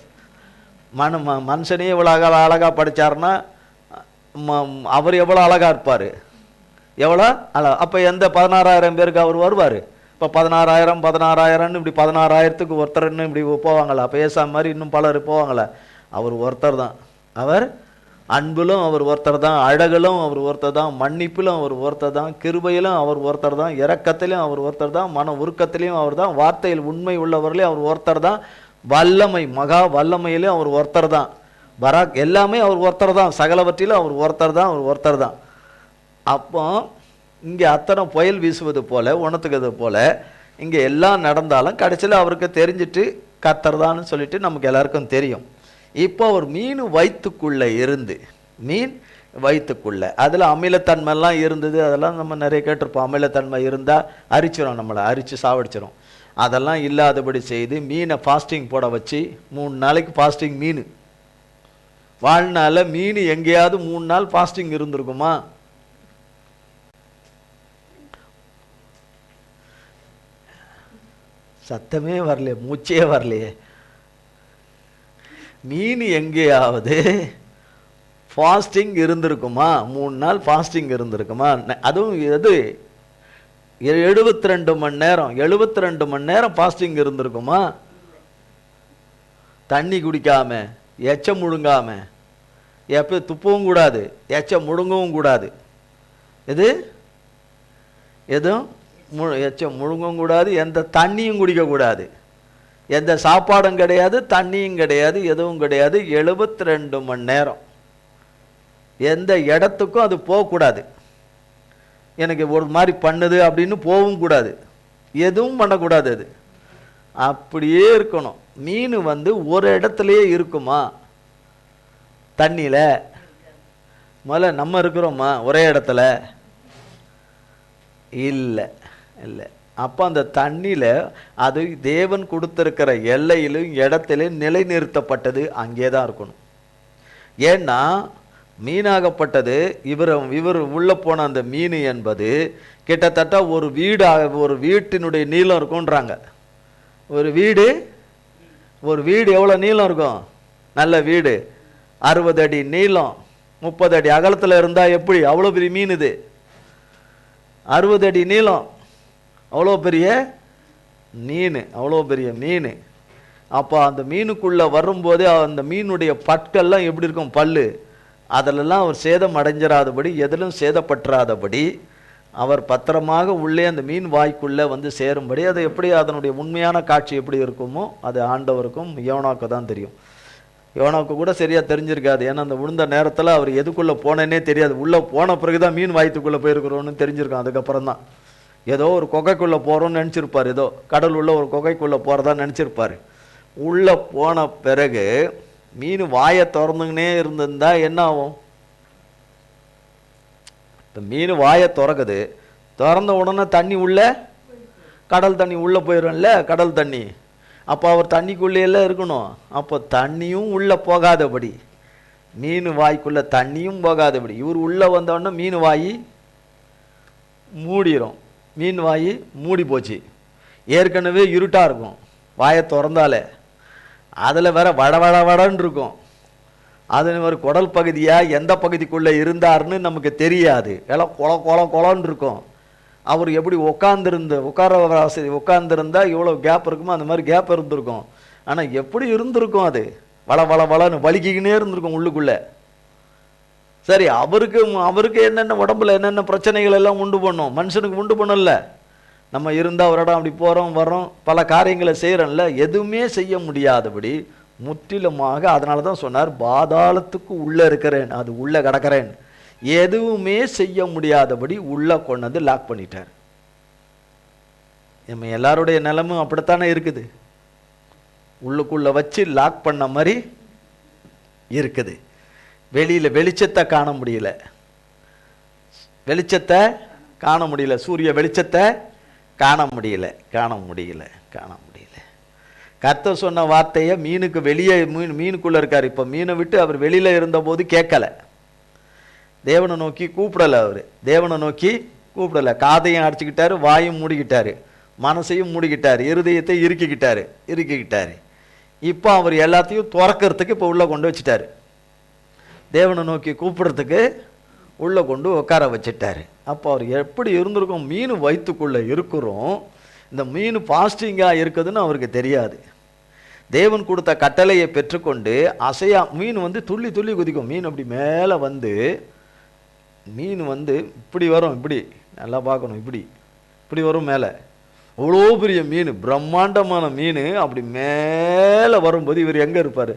மனுஷனே இவ்வளோ அழகாக படித்தார்னா அவர் எவ்வளோ அழகாக இருப்பார், எவ்வளோ அழகா. அப்போ எந்த 16,000 பேருக்கு அவர் வருவார்? இப்போ 16,000 இப்படி 16,000க்கு ஒருத்தர்னு இப்படி போவாங்களா? அப்போ ஏசா மாதிரி இன்னும் பலர் போவாங்களா? அவர் ஒருத்தர் தான். அவர் அன்பிலும் அவர் ஒருத்தர் தான், அழகிலும் அவர் ஒருத்தர் தான், மன்னிப்பிலும் அவர் ஒருத்தர் தான், கிருபையிலும் அவர் ஒருத்தர் தான், இரக்கத்திலும் அவர் ஒருத்தர் தான், மன உருக்கத்திலையும் அவர் தான், வார்த்தையில் உண்மை உள்ளவர்களே அவர் ஒருத்தர் தான், வல்லமை மகா வல்லமையிலும் அவர் ஒருத்தர் தான், பராக் எல்லாமே அவர் ஒருத்தர் தான், சகலவற்றிலும் அவர் ஒருத்தர் தான், அவர் ஒருத்தர் தான். அப்போ இங்கே அத்தனை புயல் வீசுவது போல, உணர்த்துக்கிறது போல இங்கே எல்லாம் நடந்தாலும் கடைசியில் அவருக்கு தெரிஞ்சிட்டு கர்த்தர்தான்னு சொல்லிட்டு நமக்கு எல்லாருக்கும் தெரியும். இப்போ ஒரு மீன் வயிற்றுக்குள்ளே இருந்து, மீன் வயிற்றுக்குள்ளே அதில் அமிலத்தன்மைலாம் இருந்தது. அதெல்லாம் நம்ம நிறைய கேட்டிருப்போம். அமிலத்தன்மை இருந்தால் அரிச்சிடும், நம்மளை அரித்து சாவடிச்சிடும். அதெல்லாம் இல்லாதபடி செய்து மீனை ஃபாஸ்டிங் போட வச்சு 3 நாளைக்கு ஃபாஸ்டிங். மீன் வாழ்நாளில் மீன் எங்கேயாவது 3 நாள் ஃபாஸ்டிங் இருந்திருக்குமா? சத்தமே வரலையே, மூச்சே வரலையே. மீன் எங்கேயாவது ஃபாஸ்டிங் இருந்திருக்குமா? 3 நாள் ஃபாஸ்டிங் இருந்திருக்குமா? அதுவும் எது 72 மணி நேரம், 72 மணி நேரம் ஃபாஸ்டிங் இருந்திருக்குமா? தண்ணி குடிக்காம, எச்சம் முழுங்காம, எப்போ துப்பவும் கூடாது, எச்சம் முழுங்கவும் கூடாது. எதுவும் எச்சம் முழுங்கவும் கூடாது, எந்த தண்ணியும் குடிக்கக்கூடாது, எந்த சாப்பாடும் கிடையாது, தண்ணியும் கிடையாது, எதுவும் கிடையாது. 72 மணி நேரம் எந்த இடத்துக்கும் அது போகக்கூடாது. எனக்கு ஒரு மாதிரி பண்ணுது அப்படின்னு போகவும் கூடாது, எதுவும் பண்ணக்கூடாது. அது அப்படியே இருக்கணும். மீன் ஒரு இடத்துலையே இருக்குமா? தண்ணியில் முதல்ல நம்ம இருக்கிறோமா ஒரே இடத்துல? இல்லை இல்லை. அப்போ அந்த தண்ணியில் அது தேவன் கொடுத்துருக்கிற எல்லையிலும் இடத்திலும் நிலைநிறுத்தப்பட்டது, அங்கே தான் இருக்கணும். ஏன்னா மீனாகப்பட்டது இவர் உள்ளே போன அந்த மீன் என்பது கிட்டத்தட்ட ஒரு வீட்டினுடைய நீளம் இருக்கும்ன்றாங்க. ஒரு வீடு எவ்வளோ நீளம் இருக்கும்? நல்ல வீடு 60 அடி நீளம், 30 அடி அகலத்தில் இருந்தால் எப்படி? அவ்வளோ பெரிய மீன் இது. 60 அடி நீளம், அவ்வளோ பெரிய மீன், அவ்வளோ பெரிய மீன். அப்போ அந்த மீனுக்குள்ளே வரும்போதே அந்த மீனுடைய பற்கள்லாம் எப்படி இருக்கும், பல்லு, அதிலெல்லாம் அவர் சேதம் அடைஞ்சிடாதபடி, எதிலும் சேதப்பற்றாதபடி அவர் பத்திரமாக உள்ளே அந்த மீன் வாய்க்குள்ளே வந்து சேரும்படி, அது எப்படி அதனுடைய உண்மையான காட்சி எப்படி இருக்குமோ அது ஆண்டவருக்கும் யோனாக்கு தான் தெரியும். யோனாக்கு கூட சரியாக தெரிஞ்சிருக்காது. ஏன்னா அந்த விழுந்த நேரத்தில் அவர் எதுக்குள்ளே போனேன்னே தெரியாது. உள்ளே போன பிறகு தான் மீன் வாய்த்துக்குள்ளே போயிருக்கிறோன்னு தெரிஞ்சிருக்கோம். அதுக்கப்புறம் தான் ஏதோ ஒரு குகைக்குள்ளே போகிறோன்னு நினச்சிருப்பார், ஏதோ கடல் உள்ள ஒரு குகைக்குள்ளே போகிறதா நினச்சிருப்பார். உள்ளே போன பிறகு மீன் வாயை திறந்துங்கன்னே இருந்திருந்தா என்ன ஆகும்? இந்த மீன் வாயை திறக்குது, திறந்த உடனே தண்ணி உள்ள, கடல் தண்ணி உள்ளே போயிடும்ல, கடல் தண்ணி. அப்போ அவர் தண்ணிக்குள்ளேயெல்லாம் இருக்கணும். அப்போ தண்ணியும் உள்ளே போகாதபடி, மீன் வாய்க்குள்ளே தண்ணியும் போகாதபடி இவர் உள்ளே வந்தோடனே மீன் வாய் மூடிடும். மீன் வாய் மூடி போச்சு. ஏற்கனவே இருட்டாக இருக்கும் வாயை திறந்தாலே. அதில் வேற வட வட வடன்னு இருக்கும். அது ஒரு குடல் பகுதியாக எந்த பகுதிக்குள்ளே இருந்தார்னு நமக்கு தெரியாது. எல்லாம் கொலன்னு இருக்கும். அவர் எப்படி உட்கார்ந்துருந்தா இவ்வளோ கேப் இருக்குமோ அந்த மாதிரி கேப் இருந்திருக்கும். ஆனால் எப்படி இருந்திருக்கும், அது வளன்னு வலிக்கிக்கினே இருந்திருக்கும் உள்ளுக்குள்ளே. சரி, அவருக்கு என்னென்ன உடம்புல என்னென்ன பிரச்சனைகள் எல்லாம் உண்டு பண்ணும், மனுஷனுக்கு உண்டு பண்ணல. நம்ம இருந்தால் ஒரு இடம் அப்படி போகிறோம் வரோம், பல காரியங்களை செய்கிறோம்ல, எதுவுமே செய்ய முடியாதபடி முற்றிலுமாக. அதனால தான் சொன்னார், பாதாளத்துக்கு உள்ளே இருக்கிறேன், அது உள்ளே கிடக்கிறேன், எதுவுமே செய்ய முடியாதபடி உள்ளே கொண்டு லாக் பண்ணிட்டார். நம்ம எல்லாருடைய நிலமும் அப்படித்தானே இருக்குது. உள்ளுக்குள்ளே வச்சு லாக் பண்ண மாதிரி இருக்குது. வெளியில் வெளிச்சத்தை காண முடியல, சூரிய வெளிச்சத்தை காண முடியல. கர்த்தர் சொன்ன வார்த்தையை மீனுக்கு வெளியே, மீனுக்குள்ளே இருக்கார். இப்போ மீனை விட்டு அவர் வெளியில் இருந்தபோது கேட்கலை, தேவனை நோக்கி கூப்பிடலை. காதையும் அடிச்சுக்கிட்டாரு, வாயும் மூடிக்கிட்டாரு, மனசையும் மூடிக்கிட்டாரு, இருதயத்தை இறுக்கிக்கிட்டாரு. இப்போ அவர் எல்லாத்தையும் துறக்கிறதுக்கு இப்போ உள்ளே கொண்டு வச்சுட்டாரு. தேவனை நோக்கி கூப்பிடுறதுக்கு உள்ளே கொண்டு உட்கார வச்சுட்டாரு. அப்போ அவர் எப்படி இருந்திருக்கும், மீன் வயிற்றுக்குள்ளே இருக்கிறோம், இந்த மீன் பாஸ்டிங்காக இருக்குதுன்னு அவருக்கு தெரியாது. தேவன் கொடுத்த கட்டளையை பெற்றுக்கொண்டு மீன் துள்ளி துள்ளி குதிக்கும். மீன் அப்படி மேலே மீன் இப்படி வரும், இப்படி நல்லா பார்க்கணும், இப்படி வரும் மேலே. அவ்வளோ பெரிய மீன், பிரம்மாண்டமான மீன். அப்படி மேலே வரும்போது இவர் எங்கே இருப்பார்?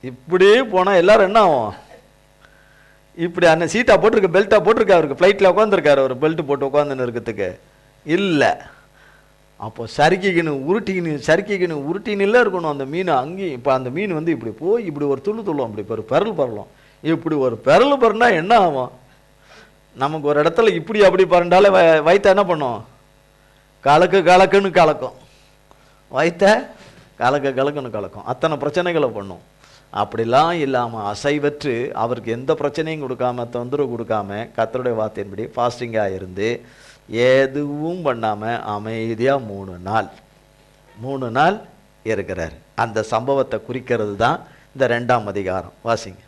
இப்படியே போனால் எல்லாரும் என்ன ஆகும்? இப்படி அண்ணன் சீட்டாக போட்டிருக்க, பெல்ட்டாக போட்டிருக்கா அவருக்கு, ஃப்ளைட்டில் உட்காந்துருக்காரு அவர், பெல்ட் போட்டு உட்காந்துன்னு இருக்கிறதுக்கு இல்லை. அப்போ சறுக்கிக்கணும் உருட்டின்னு இருக்கணும் அந்த மீன் அங்கேயும். இப்போ அந்த மீன் இப்படி போய் இப்படி ஒரு துள்ளும், அப்படி ஒரு பெரல் பரலும். இப்படி ஒரு பெரல் பரனா என்ன ஆகும்? நமக்கு ஒரு இடத்துல இப்படி அப்படி பரண்டாலே வயிற்ற என்ன பண்ணும்? கலக்குன்னு கலக்கும். வயிற்ற கலக்குன்னு கலக்கும். அத்தனை பிரச்சனைகளை பண்ணும். அப்படிலாம் இல்லாமல் அசைவற்று அவருக்கு எந்த பிரச்சனையும் கொடுக்காம, தொந்தரவு கொடுக்காம, கர்த்தருடைய வார்த்தையின்படி ஃபாஸ்டிங்காக இருந்து எதுவும் பண்ணாமல் அமைதியாக 3 நாள் இருக்கிறார். அந்த சம்பவத்தை குறிக்கிறது தான் இந்த 2ஆம் அதிகாரம். வாசிங்க.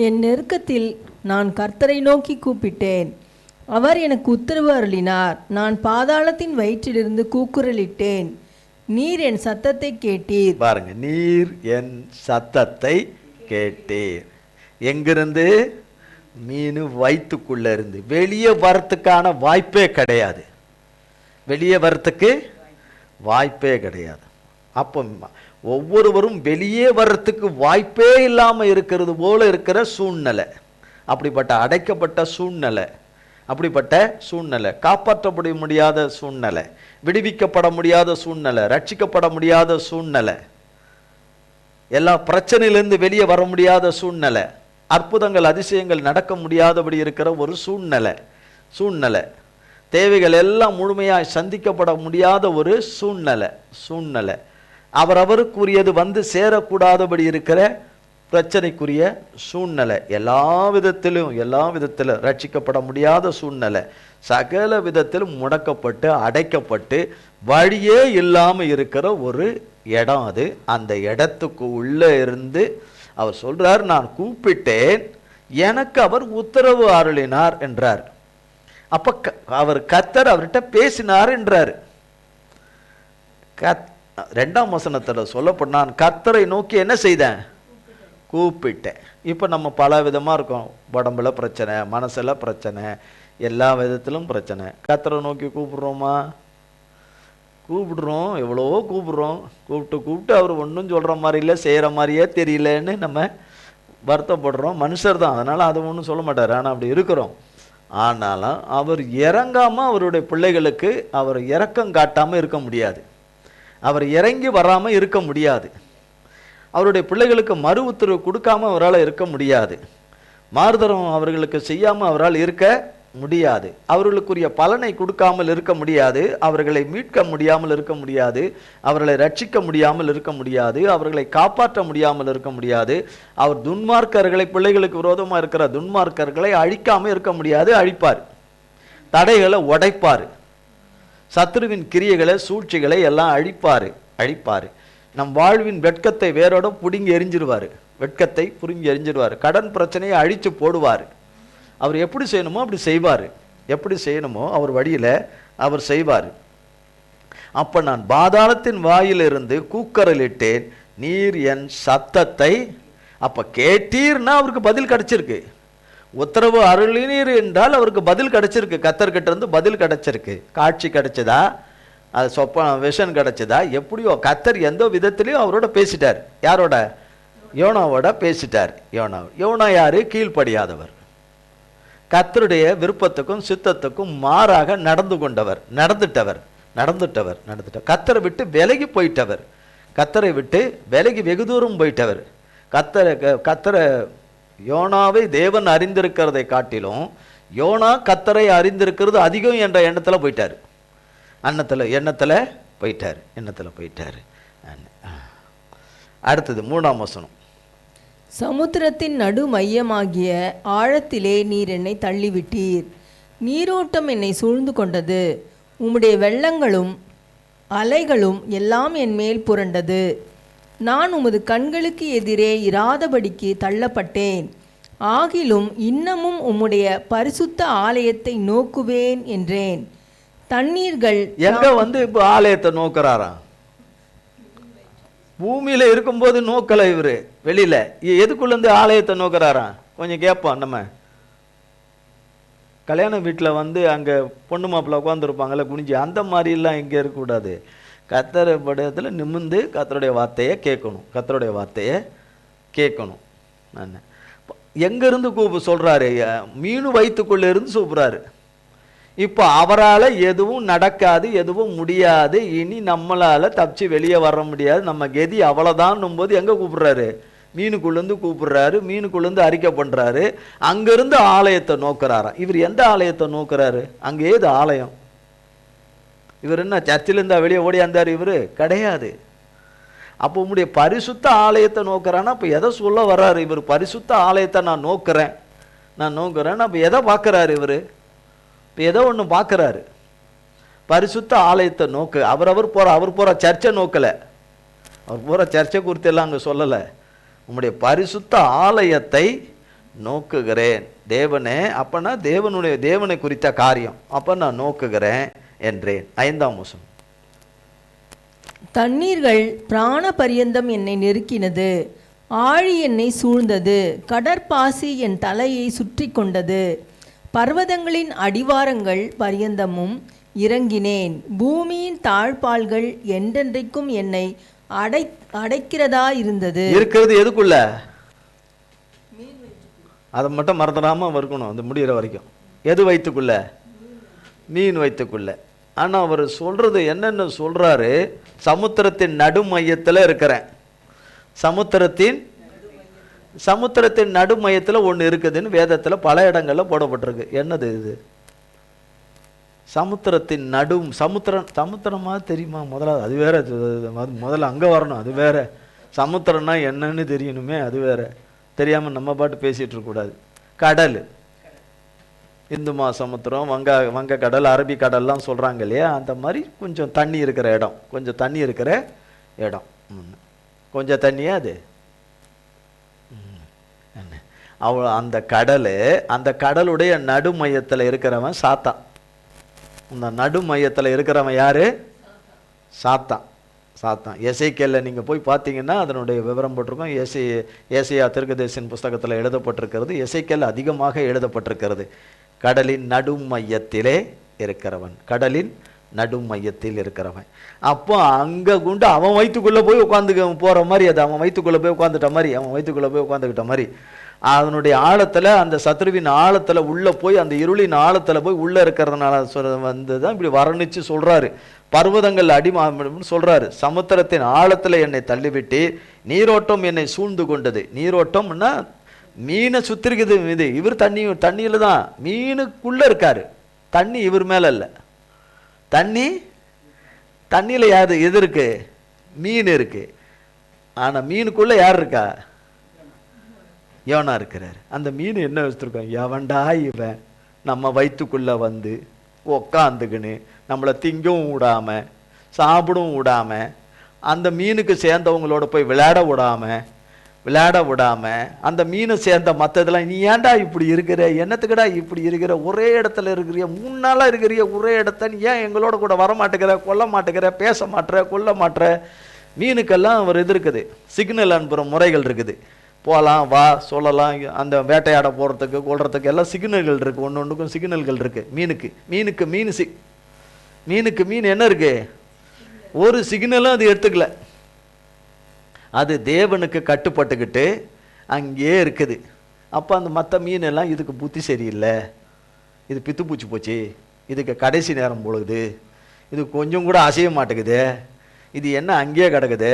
என் நெருக்கத்தில் நான் கர்த்தரை நோக்கி கூப்பிட்டேன், அவர் எனக்கு உத்தரவு அருளினார். நான் பாதாளத்தின் வயிற்றிலிருந்து கூக்குரலிட்டேன், நீர் என் சத்தத்தை கேட்டீர். பாருங்க, நீர் என் சத்தத்தை கேட்டீர். எங்கிருந்து? மீன் வயிற்றுக்குள்ள இருந்து. வெளியே வரத்துக்கான வாய்ப்பே கிடையாது. அப்போ ஒவ்வொருவரும் வெளியே வர்றதுக்கு வாய்ப்பே இல்லாமல் இருக்கிறது போல இருக்கிற சூழ்நிலை, அப்படிப்பட்ட அடைக்கப்பட்ட சூழ்நிலை, காப்பாற்றப்பட முடியாத சூழ்நிலை, விடுவிக்கப்பட முடியாத சூழ்நிலை, ரட்சிக்கப்பட முடியாத சூழ்நிலை, எல்லா பிரச்சனையிலிருந்து வெளியே வர முடியாத சூழ்நிலை, அற்புதங்கள் அதிசயங்கள் நடக்க முடியாதபடி இருக்கிற ஒரு சூழ்நிலை, தேவைகள் எல்லாம் முழுமையாக சந்திக்கப்பட முடியாத ஒரு சூழ்நிலை, அவரவருக்குரியது சேரக்கூடாதபடி இருக்கிற பிரச்சனைக்குரிய சூழ்நிலை, எல்லா விதத்திலும் ரட்சிக்கப்பட முடியாத சூழ்நிலை, சகல விதத்திலும் முடக்கப்பட்டு அடைக்கப்பட்டு வழியே இல்லாமல் இருக்கிற ஒரு இடம் அது. அந்த இடத்துக்கு உள்ளே இருந்து அவர் சொல்றார், நான் கூப்பிட்டேன், எனக்கு அவர் உத்தரவு அருளினார் என்றார். அப்ப அவர் கர்த்தர் அவர்கிட்ட பேசினார் என்றார். 2ஆம் வசனத்தில் சொல்லப்பட்ட நான் கர்த்தரை நோக்கி என்ன செய்தேன்? கூப்பிட்டேன். இப்போ நம்ம பல விதமாக இருக்கோம். உடம்புல பிரச்சனை, மனசில் பிரச்சனை, எல்லா விதத்திலும் பிரச்சனை. கர்த்தரை நோக்கி கூப்பிடுறோமா? கூப்பிடுறோம், எவ்வளவோ கூப்பிடுறோம். கூப்பிட்டு அவர் ஒன்றும் சொல்கிற மாதிரி இல்லை, செய்கிற மாதிரியே தெரியலன்னு நம்ம வருத்தப்படுறோம். மனுஷர் தான், அதனால் அதை ஒன்றும் சொல்ல மாட்டார். ஆனால் அப்படி இருக்கிறோம். ஆனாலும் அவர் இறங்காமல் அவருடைய பிள்ளைகளுக்கு அவர் இரக்கம் காட்டாமல் இருக்க முடியாது. அவர் இறங்கி வராமல் இருக்க முடியாது. அவருடைய பிள்ளைகளுக்கு மறு உத்தரவு கொடுக்காமல் அவரால் இருக்க முடியாது. மாறுதரம் அவர்களுக்கு செய்யாமல் அவரால் இருக்க முடியாது. அவர்களுக்குரிய பலனை கொடுக்காமல் இருக்க முடியாது. அவர்களை மீட்க முடியாமல் இருக்க முடியாது. அவர்களை ரட்சிக்க முடியாமல் இருக்க முடியாது. அவர்களை காப்பாற்ற முடியாமல் இருக்க முடியாது. அவர் துன்மார்க்கர்களை, பிள்ளைகளுக்கு விரோதமாக இருக்கிற துன்மார்க்கர்களை அழிக்காமல் இருக்க முடியாது. அழிப்பார். தடைகளை உடைப்பார். சத்துருவின் கிரியைகளை, சூழ்ச்சிகளை எல்லாம் அழிப்பார். நம் வாழ்வின் வெட்கத்தை வேரோட புடுங்கி எரிஞ்சிருவார். வெட்கத்தை புடுங்கி எரிஞ்சிருவார். கடன் பிரச்சனையை அழித்து போடுவார். அவர் எப்படி செய்யணுமோ அப்படி செய்வார். எப்படி செய்யணுமோ அவர் வழியில் அவர் செய்வார். அப்போ நான் பாதாளத்தின் வாயிலிருந்து கூக்குரலிட்டேன், நீர் என் சத்தத்தை. அப்போ கேட்டீர்னா அவருக்கு பதில் கிடைச்சிருக்கு. உத்தரவு அருளினீர் என்றால் அவருக்கு பதில் கிடைச்சிருக்கு. கர்த்தர்கிட்ட இருந்து பதில் கிடைச்சிருக்கு. காட்சி கிடைச்சதா, அது விஷன் கிடைச்சதா, எப்படியோ கர்த்தர் எந்த விதத்திலையும் அவரோட பேசிட்டார். யாரோட? யோனாவோட பேசிட்டார். யோனா யாரு? கீழ்ப்படியாதவர். கர்த்தருடைய விருப்பத்துக்கும் சித்தத்துக்கும் மாறாக நடந்துட்டவர். கர்த்தரை விட்டு விலகி போயிட்டவர். கர்த்தரை விட்டு விலகி வெகு தூரம் போயிட்டவர். கர்த்தரை யோனாவை தேவன் அறிந்திருக்கிறதை காட்டிலும் யோனா கர்த்தரை அறிந்திருக்கிறது அதிகம் என்ற எண்ணத்தில் போயிட்டார். எண்ணத்தில் போயிட்டார். அடுத்தது 3ஆம் வசனம். சமுத்திரத்தின் நடு மையமாகிய ஆழத்திலே நீர் என்னை தள்ளிவிட்டீர். நீரோட்டம் என்னை சூழ்ந்து கொண்டது. உம்முடைய வெள்ளங்களும் அலைகளும் எல்லாம் என் மேல் புரண்டது. நான் உமது கண்களுக்கு எதிரே இராதபடிக்கு தள்ளப்பட்டேன். ஆகிலும் இன்னமும் உம்முடைய பரிசுத்த ஆலயத்தை நோக்குவேன் என்றேன். தண்ணீர்கள் எங்க இப்போ ஆலயத்தை நோக்கிறாராம்? பூமியில இருக்கும்போது நோக்கலை இவரு, வெளியில. எதுக்குள்ளேருந்து ஆலயத்தை நோக்கிறாராம்? கொஞ்சம் கேட்போம். நம்ம கல்யாண வீட்டில் அங்கே பொண்ணு மாப்பிள்ள உட்காந்துருப்பாங்கல்ல குனிஞ்சி, அந்த மாதிரிலாம் இங்கே இருக்கக்கூடாது. கர்த்தர் படத்தில் நிமிர்ந்து கர்த்தருடைய வார்த்தையை கேட்கணும். நான் எங்கேருந்து சொல்கிறாரு? மீன் வயிற்றுக்குள்ளே இருந்து கூப்பிட்றாரு. இப்போ அவரால் எதுவும் நடக்காது, எதுவும் முடியாது, இனி நம்மளால் தப்பிச்சு வெளியே வர முடியாது, நம்ம கெதி அவ்வளோதான்னும் போது எங்கே கூப்பிட்றாரு? மீனுக்குள்ளேருந்து கூப்பிட்றாரு. மீனுக்குள்ளேருந்து அறிக்கை பண்ணுறாரு. அங்கேருந்து ஆலயத்தை நோக்கிறாராம். இவர் எந்த ஆலயத்தை நோக்கிறாரு? அங்கே ஏது ஆலயம்? இவர் என்ன சர்ச்சிலேருந்தா வெளியே ஓடியாந்தார்? இவர் கிடையாது. அப்போ உங்களுடைய பரிசுத்த ஆலயத்தை நோக்கிறான்னா அப்போ எதை சொல்ல வர்றாரு இவர்? பரிசுத்த ஆலயத்தை நான் நோக்கிறேன். அப்போ எதை பார்க்குறாரு இவர்? இப்போ ஏதோ ஒன்று பார்க்குறாரு. பரிசுத்த ஆலயத்தை நோக்கு. அவர் போகிற சர்ச்சை நோக்கலை. அவர் போகிற சர்ச்சை குறித்து எல்லாம் அங்கே சொல்லலை. உம்முடைய பரிசுத்த ஆலயத்தை நோக்குகிறேன் தேவனே. அப்போனா தேவனை குறித்த காரியம். அப்போ நான் நோக்குகிறேன் என்றேன். 5ஆம் வசனம். தண்ணீர்கள் பிராண பரியந்தம் என்னை நெருக்கினது. ஆழி என்னை சூழ்ந்தது. கடற்பாசி என் தலையை சுற்றி கொண்டது. பர்வதங்களின் அடிவாரங்கள் பரியந்தமும் இறங்கினேன். பூமியின் தாழ்பால்கள் என்றென்றைக்கும் என்னை அடைக்கிறதா இருந்தது. இருக்கிறது எதுக்குள்ள? அதை மட்டும் மறந்துடாம இருக்கணும் அந்த முடிகிற வரைக்கும். எது வயிற்றுக்குள்ள? மீன் வயிற்றுக்குள்ள. ஆனால் அவர் சொல்றது என்னென்ன சொல்றாரு? சமுத்திரத்தின் நடு மையத்தில் இருக்கிறேன். சமுத்திரத்தின் நடு மையத்தில் ஒன்று இருக்குதுன்னு வேதத்தில் பல இடங்களில் போடப்பட்டிருக்கு. என்னது இது? சமுத்திரத்தின் சமுத்திரமா தெரியுமா? முதல்ல அது வேற. முதல்ல அங்கே வரணும். அது வேற. சமுத்திரம்னா என்னன்னு தெரியணுமே, அது வேற. தெரியாமல் நம்ம பாட்டு பேசிகிட்டு இருக்கக்கூடாது. கடல், இந்து மகாசமுத்திரம், வங்க கடல், அரபி கடல்லாம் சொல்கிறாங்க இல்லையா? அந்த மாதிரி கொஞ்சம் தண்ணி இருக்கிற இடம். கொஞ்சம் தண்ணியா அது? அந்த கடலுடைய நடு மையத்தில் இருக்கிறவன் சாத்தான். அந்த நடு மையத்தில் இருக்கிறவன் யாரு? சாத்தான். எசேக்கியேல்ல நீங்கள் போய் பார்த்தீங்கன்னா அதனுடைய விவரம் போட்டிருக்கோம். ஏசாயா தீர்க்கதரிசியின் புஸ்தகத்தில் எழுதப்பட்டிருக்கிறது. எசேக்கியேல் அதிகமாக எழுதப்பட்டிருக்கிறது. கடலின் நடு மையத்திலே இருக்கிறவன், கடலின் நடு மையத்தில் இருக்கிறவன். அப்போ அங்கே குண்டு அவன் வயிற்றுக்குள்ளே போய் உட்காந்துக்க போகிற மாதிரி, அது அவன் வயிற்றுக்குள்ளே போய் உட்காந்துட்ட மாதிரி, அவன் வயிற்றுக்குள்ளே போய் உட்காந்துக்கிட்ட மாதிரி, அதனுடைய ஆழத்தில், அந்த சத்ருவின் ஆழத்தில் உள்ளே போய், அந்த இருளின் ஆழத்தில் போய் உள்ளே இருக்கிறதுனால வந்து தான் இப்படி வர்ணித்து சொல்கிறாரு. பர்வதங்கள் அடிமான்னு சொல்கிறாரு. சமுத்திரத்தின் ஆழத்தில் என்னை தள்ளிவிட்டு நீரோட்டம் என்னை சூழ்ந்து கொண்டது. நீரோட்டம்னா மீனை சுத்திருக்குது. இது இவர் தண்ணியில் தான், மீனுக்குள்ளே இருக்காரு. தண்ணி இவர் மேலே இல்லை. தண்ணியில் யாரு எது இருக்கு? மீன் இருக்கு. ஆனால் மீனுக்குள்ளே யார் இருக்கா? யோனா இருக்கிறார். அந்த மீன் என்ன வச்சுருக்கோம்? எவன்டா இவன் நம்ம வயிற்றுக்குள்ளே வந்து உக்காந்துக்குன்னு நம்மளை திங்கவும் விடாமல் சாப்பிடவும் விடாமல், அந்த மீனுக்கு சேர்ந்தவங்களோட போய் விளையாட விடாமல் அந்த மீனை சேர்ந்த மற்றதெல்லாம், நீ ஏன்டா இப்படி இருக்கிற, என்னத்துக்குடா இப்படி இருக்கிற, ஒரே இடத்துல இருக்கிறிய, 3 நாளாக இருக்கிறிய ஒரே இடத்த, நீ ஏன் எங்களோட கூட வர மாட்டேங்கிற, கொல்ல மாட்டேங்கிற, பேச மாட்டேற, கொல்ல மாட்டேற. மீனுக்கெல்லாம் ஒரு இது இருக்குது, சிக்னல் அனுப்புகிற முறைகள் இருக்குது. போகலாம், வா, சொல்லலாம், அந்த வேட்டையாட போகிறதுக்கு கொள்றதுக்கு எல்லாம் சிக்னல்கள் இருக்குது. ஒன்றுக்கும் சிக்னல்கள் இருக்குது. மீனுக்கு மீன் என்ன இருக்கு? ஒரு சிக்னலும் அது எடுத்துக்கல. அது தேவனுக்கு கட்டுப்பட்டுக்கிட்டு அங்கேயே இருக்குது. அப்போ அந்த மற்ற மீனெல்லாம் இதுக்கு புத்தி சரியில்லை, இது பித்து பூச்சி போச்சு, இதுக்கு கடைசி நேரம் பொழுது, இது கொஞ்சம் கூட அசைய மாட்டேங்குது, இது என்ன அங்கேயே கிடக்குது,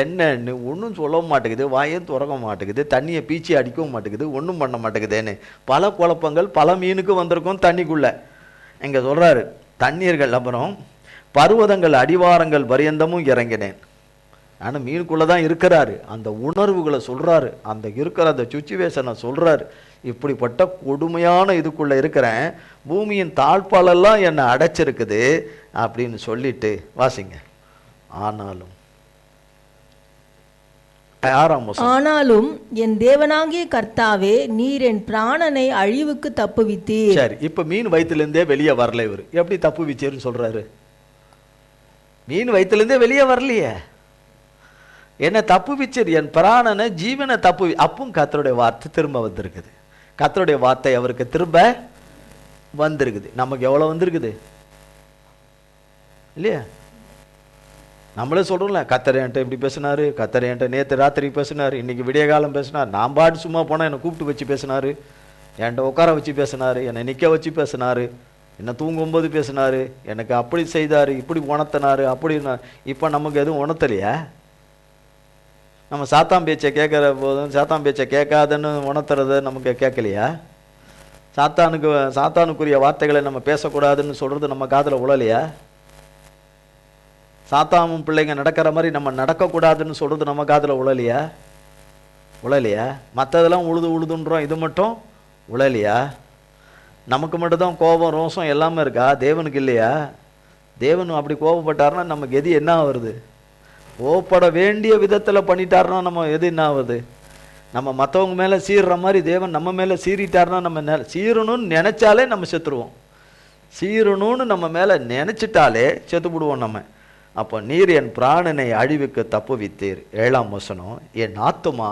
என்னன்னு ஒன்றும் சொல்ல மாட்டேங்குது, வாயும் திறக்க மாட்டேங்குது, தண்ணியை பீச்சி அடிக்கவும் மாட்டேங்குது, ஒன்றும் பண்ண மாட்டேங்குதுன்னு பல குழப்பங்கள் பல மீனுக்கு வந்திருக்கும் தண்ணிக்குள்ளே. இங்கே சொல்கிறாரு, தண்ணீர்கள் அப்புறம் பர்வதங்கள் அடிவாரங்கள் பரியந்தமும் இறங்கினேன். ஆனால் மீனுக்குள்ளே தான் இருக்கிறாரு. அந்த உணர்வுகளை சொல்கிறாரு, அந்த இருக்கிற அந்த சுச்சுவேஷனை சொல்கிறாரு. இப்படிப்பட்ட கொடுமையான இதுக்குள்ளே இருக்கிறேன், பூமியின் தாழ்பாலெல்லாம் என்னை அடைச்சிருக்குது அப்படின்னு சொல்லிட்டு வாசிங்க. ஆனாலும் என் தேவனாகிய கர்த்தாவே, நீர் என் பிராணனை அழிவுக்கு தப்புவித்தீர். சரி, இப்போ மீன் வயிற்றுலேருந்தே வெளியே வரல. இவர் எப்படி தப்புவிச்சேன்னு சொல்கிறாரு? மீன் வயிற்றுலேருந்தே வெளியே வரலையே, என்ன தப்புவிச்சர், என் பிராணனை ஜீவனை அப்பவும் கர்த்தருடைய வார்த்தை திரும்ப வந்திருக்குது. கர்த்தருடைய வார்த்தை அவருக்கு திரும்ப வந்திருக்குது. நமக்கு எவ்வளோ வந்திருக்குது இல்லையா? நம்மளே சொல்கிறோம்ல, கர்த்தர் என்கிட்ட இப்படி பேசினார், கர்த்தர் என்கிட்ட நேற்று ராத்திரி பேசினார், இன்றைக்கி விடிய காலம் பேசினார், நான் பாட்டு சும்மா போனால் என்னை கூப்பிட்டு வச்சு பேசினார், என்கிட்ட உட்கார வச்சு பேசினார், என்னை நிற்க வச்சு பேசினார், என்னை தூங்கும்போது பேசினார், எனக்கு அப்படி செய்தார், இப்படி உணர்த்தினார், அப்படின்னா. இப்போ நமக்கு எதுவும் உணர்த்தலையா? நம்ம சாத்தான் பேச்சை கேட்குற போதும் சாத்தான் பேச்சை கேட்காதுன்னு உணர்த்துறத நமக்கு கேட்கலையா? சாத்தானுக்குரிய வார்த்தைகளை நம்ம பேசக்கூடாதுன்னு சொல்கிறது நம்ம காதில் உழலையா? சாத்தாமும் பிள்ளைங்க நடக்கிற மாதிரி நம்ம நடக்கக்கூடாதுன்னு சொல்கிறது நம்ம காதில் உழலையா? மற்றதெல்லாம் உழுதுன்றோம், இது மட்டும் உழலையா? நமக்கு மட்டும்தான் கோபம் ரோசம் எல்லாமே இருக்கா? தேவனுக்கு இல்லையா? தேவன் அப்படி கோபப்பட்டாருன்னா நமக்கு எது என்ன ஆகுறது? கோபப்பட வேண்டிய விதத்தில் பண்ணிட்டாருன்னா நம்ம எது என்ன ஆகுது? நம்ம மற்றவங்க மேலே சீர்ற மாதிரி தேவன் நம்ம மேலே சீறிட்டாருன்னா நம்ம சீரணும்னு நினச்சாலே நம்ம செத்துருவோம். சீரணும்னு நம்ம மேலே நினச்சிட்டாலே செத்துவிடுவோம் நம்ம. அப்போ நீர் என் பிராணனை அழிவுக்கு தப்புவித்தீர். 7ஆம் வசனம், என் ஆத்துமா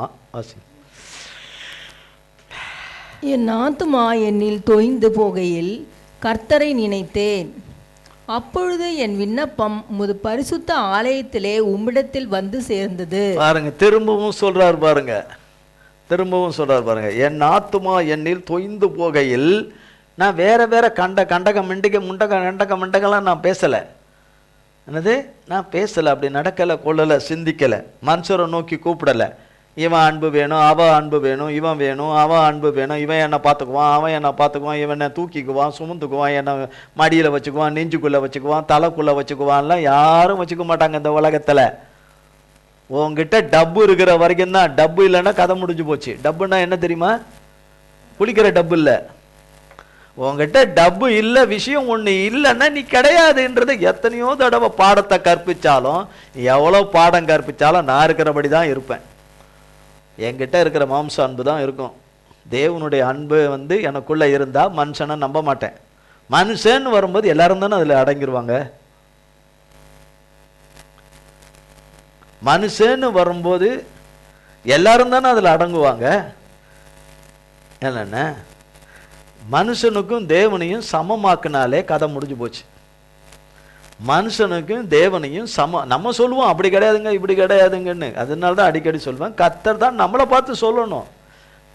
என் ஆத்துமா என்னில் தொய்ந்து போகையில் கர்த்தரை நினைத்தேன். அப்பொழுது என் விண்ணப்பம் உமது பரிசுத்த ஆலயத்திலே உம்மிடத்தில் வந்து சேர்ந்தது. பாருங்க, திரும்பவும் சொல்றாரு பாருங்க, என் ஆத்துமா என்னில் தொய்ந்து போகையில். நான் வேற கண்டக மண்டகெல்லாம் நான் பேசலை. என்னது? நான் பேசலை, அப்படி நடக்கலை, கொள்ளலை, சிந்திக்கலை, மனுஷரை நோக்கி கூப்பிடலை. இவன் அன்பு வேணும், அவன் அன்பு வேணும், இவன் வேணும், அவன் அன்பு வேணும், இவன் என்னை பார்த்துக்குவான், அவன் என்னை பார்த்துக்குவான், இவன் என்னை தூக்கிக்குவான், சுமந்துக்குவான், என்னை மடியில் வச்சுக்குவான், நெஞ்சுக்குள்ளே வச்சுக்குவான், தலைக்குள்ளே வச்சுக்குவான்லாம் யாரும் வச்சுக்க மாட்டாங்க இந்த உலகத்தில். உங்ககிட்ட டப்பு இருக்கிற வரைக்கும் தான். டப்பு இல்லைன்னா கதை முடிஞ்சு போச்சு. டப்புன்னா என்ன தெரியுமா? குளிக்கிற டப்பு இல்லை. உங்ககிட்ட டப்பு இல்லை, விஷயம் ஒன்று இல்லைன்னா நீ கிடையாதுன்றது எத்தனையோ தடவை பாடத்தை கற்பித்தாலும், எவ்வளோ பாடம் கற்பித்தாலும் நான் இருக்கிறபடி தான் இருப்பேன். என்கிட்ட இருக்கிற மாம்ச அன்பு தான் இருக்கும். தேவனுடைய அன்பு எனக்குள்ளே இருந்தால் மனுஷனை நம்ப மாட்டேன். மனுஷன் வரும்போது எல்லாரும் தானே அதில் அடங்கிடுவாங்க. மனுஷன்னு வரும்போது எல்லாரும் தானே அதில் அடங்குவாங்க. என்னென்ன மனுஷனுக்கும் தேவனையும் சமமாக்குனாலே கதை முடிஞ்சு போச்சு. மனுஷனுக்கும் தேவனையும் நம்ம சொல்லுவோம் அப்படி கிடையாதுங்க இப்படி கிடையாதுங்கன்னு. அதனால தான் அடிக்கடி சொல்லுவேன், கர்த்தர் தான் நம்மளை பார்த்து சொல்லணும்.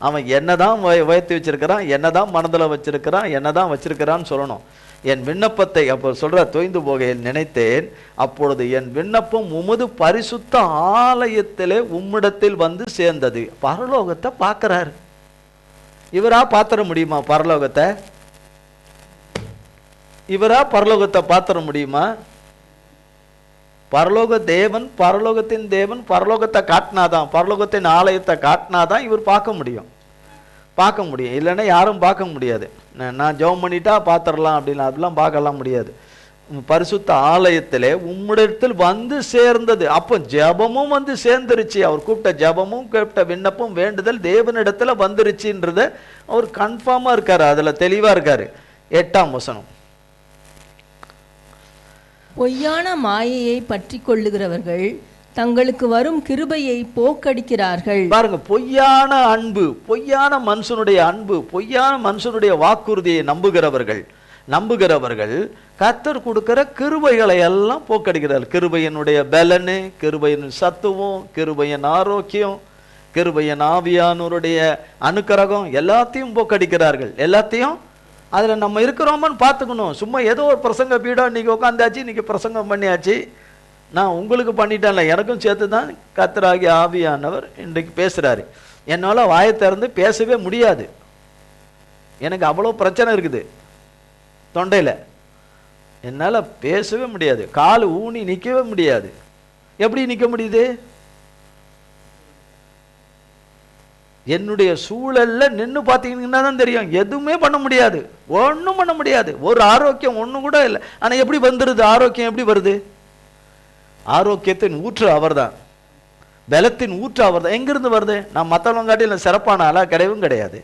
அவன் என்னதான் உயர்த்தி வச்சிருக்கிறான், என்னதான் மனதில் வச்சிருக்கிறான், என்னதான் வச்சிருக்கிறான்னு சொல்லணும். என் விண்ணப்பத்தை அப்போ சொல்ற தொய்ந்து போகையில் நினைத்தேன், அப்பொழுது என் விண்ணப்பம் உமது பரிசுத்த ஆலயத்திலே உம்மிடத்தில் வந்து சேர்ந்தது. பரலோகத்தை பார்க்கிறாரு. இவரா பாத்திர முடியுமா பரலோகத்தை? இவரா பரலோகத்தை பாத்திர முடியுமா? பரலோக தேவன், பரலோகத்தின் தேவன் பரலோகத்தை காட்டினாதான், பரலோகத்தின் ஆலயத்தை காட்டினாதான் இவர் பார்க்க முடியும். இல்லைன்னா யாரும் பார்க்க முடியாது. நான் ஜெபம் பண்ணிட்டா பார்த்துடலாம் அப்படின்னு அப்படிலாம் பார்க்கலாம் முடியாது. பரிசுத்த ஆலயத்திலே உம்மிடத்தில் வந்து சேர்ந்தது. அப்போ ஜெபமும் வந்து சேர்ந்துருச்சு. அவர் கூப்பிட்ட ஜெபமும் கூப்பிட்ட விண்ணப்பம் வேண்டுதல் தேவனிடத்துல வந்துருச்சுன்றத அவர் கன்ஃபார்மா இருக்காரு, அதுல தெளிவா இருக்காரு. 8ஆம் வசனம். பொய்யான மாயையை பற்றி கொள்ளுகிறவர்கள் தங்களுக்கு வரும் கிருபையை போக்கடிக்கிறார்கள். பாருங்க, பொய்யான அன்பு, பொய்யான மனுஷனுடைய அன்பு, பொய்யான மனுஷனுடைய வாக்குறுதியை நம்புகிறவர்கள் கர்த்தர் கொடுக்கிற கிருபைகளை எல்லாம் போக்கடிக்கிறார்கள். கிருபையினுடைய பலனு, கிருபையின் சத்துவம், கிருபையின் ஆரோக்கியம், கிருபையின் ஆவியானவருடைய அனுக்கிரகம் எல்லாத்தையும் போக்கடிக்கிறார்கள். எல்லாத்தையும் அதில் நம்ம இருக்கிறோமான்னு பார்த்துக்கணும். சும்மா ஏதோ ஒரு பிரசங்க பீடம் இன்னைக்கு உட்காந்தாச்சு, இன்னைக்கு பிரசங்கம் பண்ணியாச்சு, நான் உங்களுக்கு பண்ணிட்டேன்ல, எனக்கும் சேர்த்து தான் கர்த்தராகிய ஆவியானவர் இன்றைக்கு பேசுகிறாரு. என்னால் வாயை திறந்து பேசவே முடியாது. எனக்கு அவ்வளோ பிரச்சனை இருக்குது தொண்டையில், என்னால் பேசவே முடியாது. கால் ஊனி நிற்கவே முடியாது. எப்படி நிற்க முடியுது? என்னுடைய சூழல்ல நின்று பார்த்தீங்கன்னா தான் தெரியும். எதுவுமே பண்ண முடியாது, ஒன்றும் பண்ண முடியாது. ஒரு ஆரோக்கியம் ஒன்றும் கூட இல்லை. ஆனால் எப்படி வந்துடுது ஆரோக்கியம்? எப்படி வருது? ஆரோக்கியத்தின் ஊற்று அவர் தான், பலத்தின் ஊற்று அவர் தான். எங்கிருந்து வருது? நான் மற்றவங்க காட்டிலும் சிறப்பான ஆளா கிடையவும் கிடையாது.